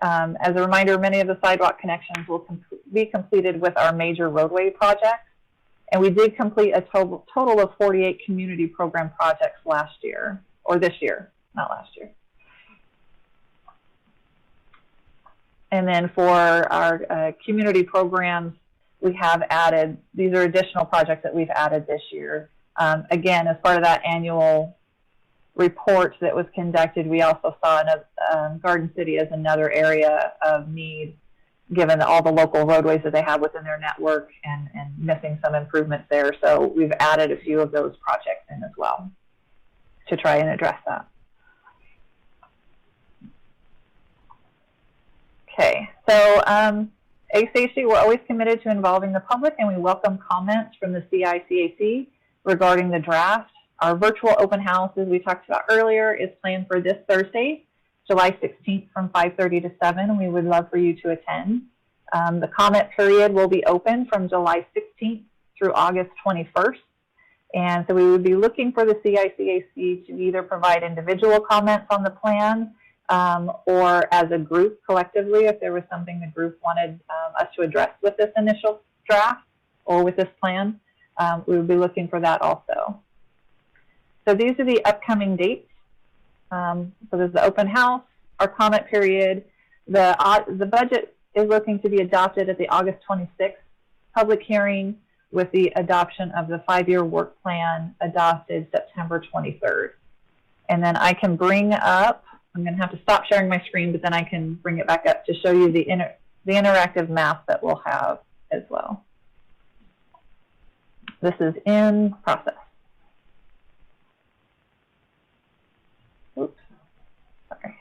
As a reminder, many of the sidewalk connections will be completed with our major roadway projects. And we did complete a total of 48 community program projects last year, or this year, not last year. And then for our community programs, we have added, these are additional projects that we've added this year. Again, as part of that annual report that was conducted, we also saw Garden City as another area of need, given all the local roadways that they have within their network and missing some improvements there. So we've added a few of those projects in as well to try and address that. Okay, so ASAC, we're always committed to involving the public, and we welcome comments from the CICAC regarding the draft. Our virtual open house, as we talked about earlier, is planned for this Thursday, July 16th from 5:30 to 7. We would love for you to attend. The comment period will be open from July 16th through August 21st. And so we would be looking for the CICAC to either provide individual comments on the plan or as a group collectively, if there was something the group wanted us to address with this initial draft or with this plan, we would be looking for that also. So these are the upcoming dates. So there's the open house, our comment period. The budget is looking to be adopted at the August 26th public hearing, with the adoption of the 5-year work plan adopted September 23rd. And then I can bring up, I'm going to have to stop sharing my screen, but then I can bring it back up to show you the interactive map that we'll have as well. This is in process. Oops, sorry.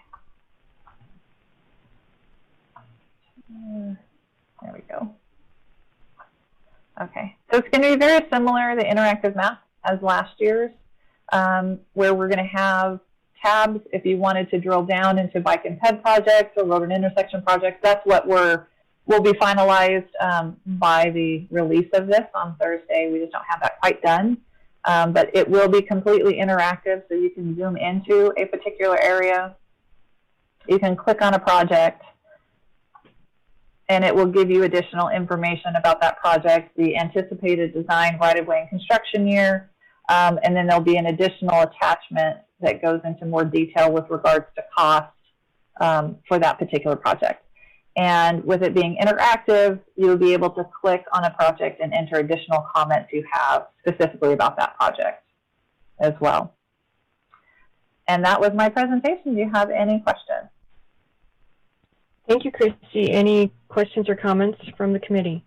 There we go. Okay, so it's going to be very similar, the interactive map, as last year's, where we're going to have tabs if you wanted to drill down into bike and ped projects or road and intersection projects. That's what will be finalized by the release of this on Thursday. We just don't have that quite done. But it will be completely interactive, so you can zoom into a particular area. You can click on a project, and it will give you additional information about that project, the anticipated design, right-of-way, and construction year, and then there'll be an additional attachment that goes into more detail with regards to cost for that particular project. And with it being interactive, you'll be able to click on a project and enter additional comments you have specifically about that project as well. And that was my presentation. Do you have any questions? Thank you, Christy. Any questions or comments from the committee?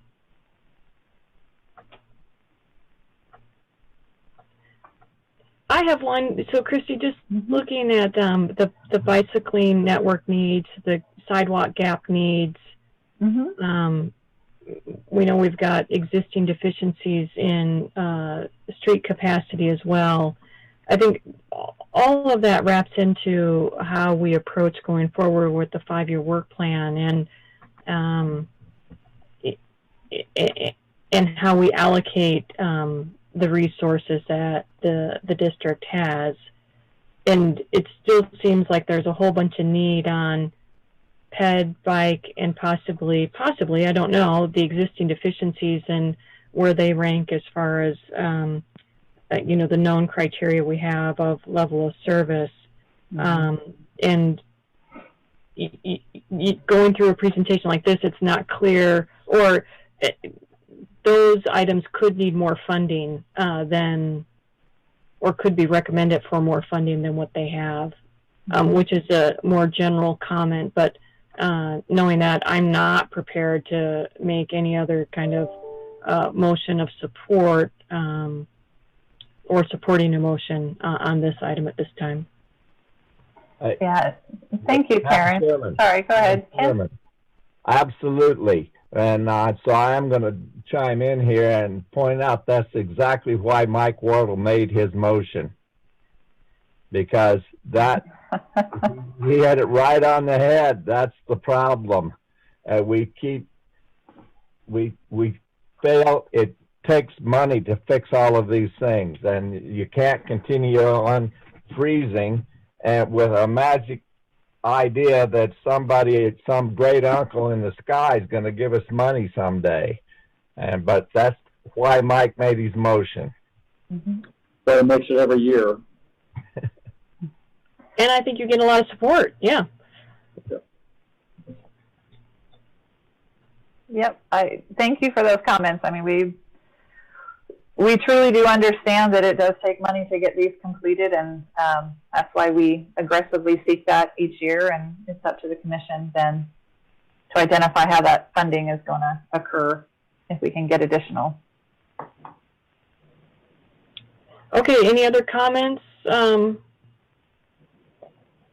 I have one. So, Christy, just looking at the bicycling network needs, the sidewalk gap needs, we know we've got existing deficiencies in street capacity as well. I think all of that wraps into how we approach going forward with the 5-year work plan, and and how we allocate the resources that the district has. And it still seems like there's a whole bunch of need on ped, bike, and possibly, I don't know, the existing deficiencies and where they rank as far as, the known criteria we have of level of service. And going through a presentation like this, it's not clear, or those items could need more funding or could be recommended for more funding than what they have, which is a more general comment. But knowing that, I'm not prepared to make any other kind of motion of support or supporting a motion on this item at this time. Yeah, thank you, Karen. Sorry, go ahead, Ken. Absolutely. And so I am going to chime in here and point out that's exactly why Mike Wardle made his motion. Because he had it right on the head. That's the problem. We fail. It takes money to fix all of these things. And you can't continue on freezing with a magic idea that some great uncle in the sky is going to give us money someday. But that's why Mike made his motion. So it makes it every year. And I think you get a lot of support. Yeah. Yep. I thank you for those comments. I mean, we truly do understand that it does take money to get these completed, and that's why we aggressively seek that each year, and it's up to the commission then to identify how that funding is going to occur if we can get additional. Okay, any other comments on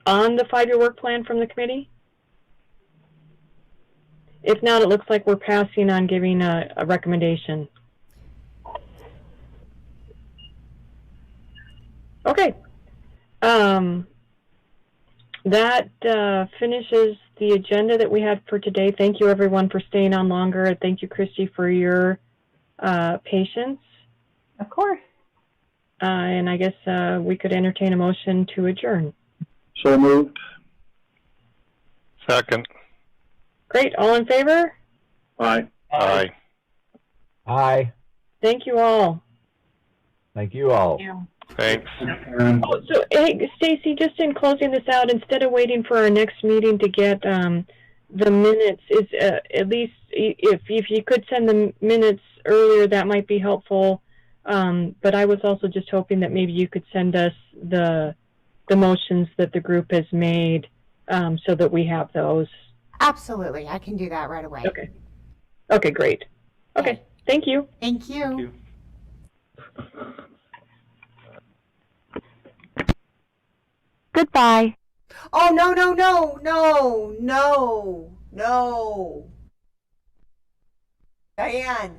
the 5-year work plan from the committee? If not, it looks like we're passing on giving a recommendation. Okay. That finishes the agenda that we had for today. Thank you, everyone, for staying on longer. Thank you, Christy, for your patience. Of course. And I guess we could entertain a motion to adjourn. So moved. Second. Great. All in favor? Aye. Aye. Aye. Thank you all. Thank you all. Thank you. Thanks. Oh, so, hey, Stacy, just in closing this out, instead of waiting for our next meeting to get the minutes, is at least if you could send the minutes earlier, that might be helpful. But I was also just hoping that maybe you could send us the motions that the group has made so that we have those. Absolutely. I can do that right away. Okay. Okay, great. Okay. Thank you. Thank you. Thank you. Goodbye. Oh, no. Diane.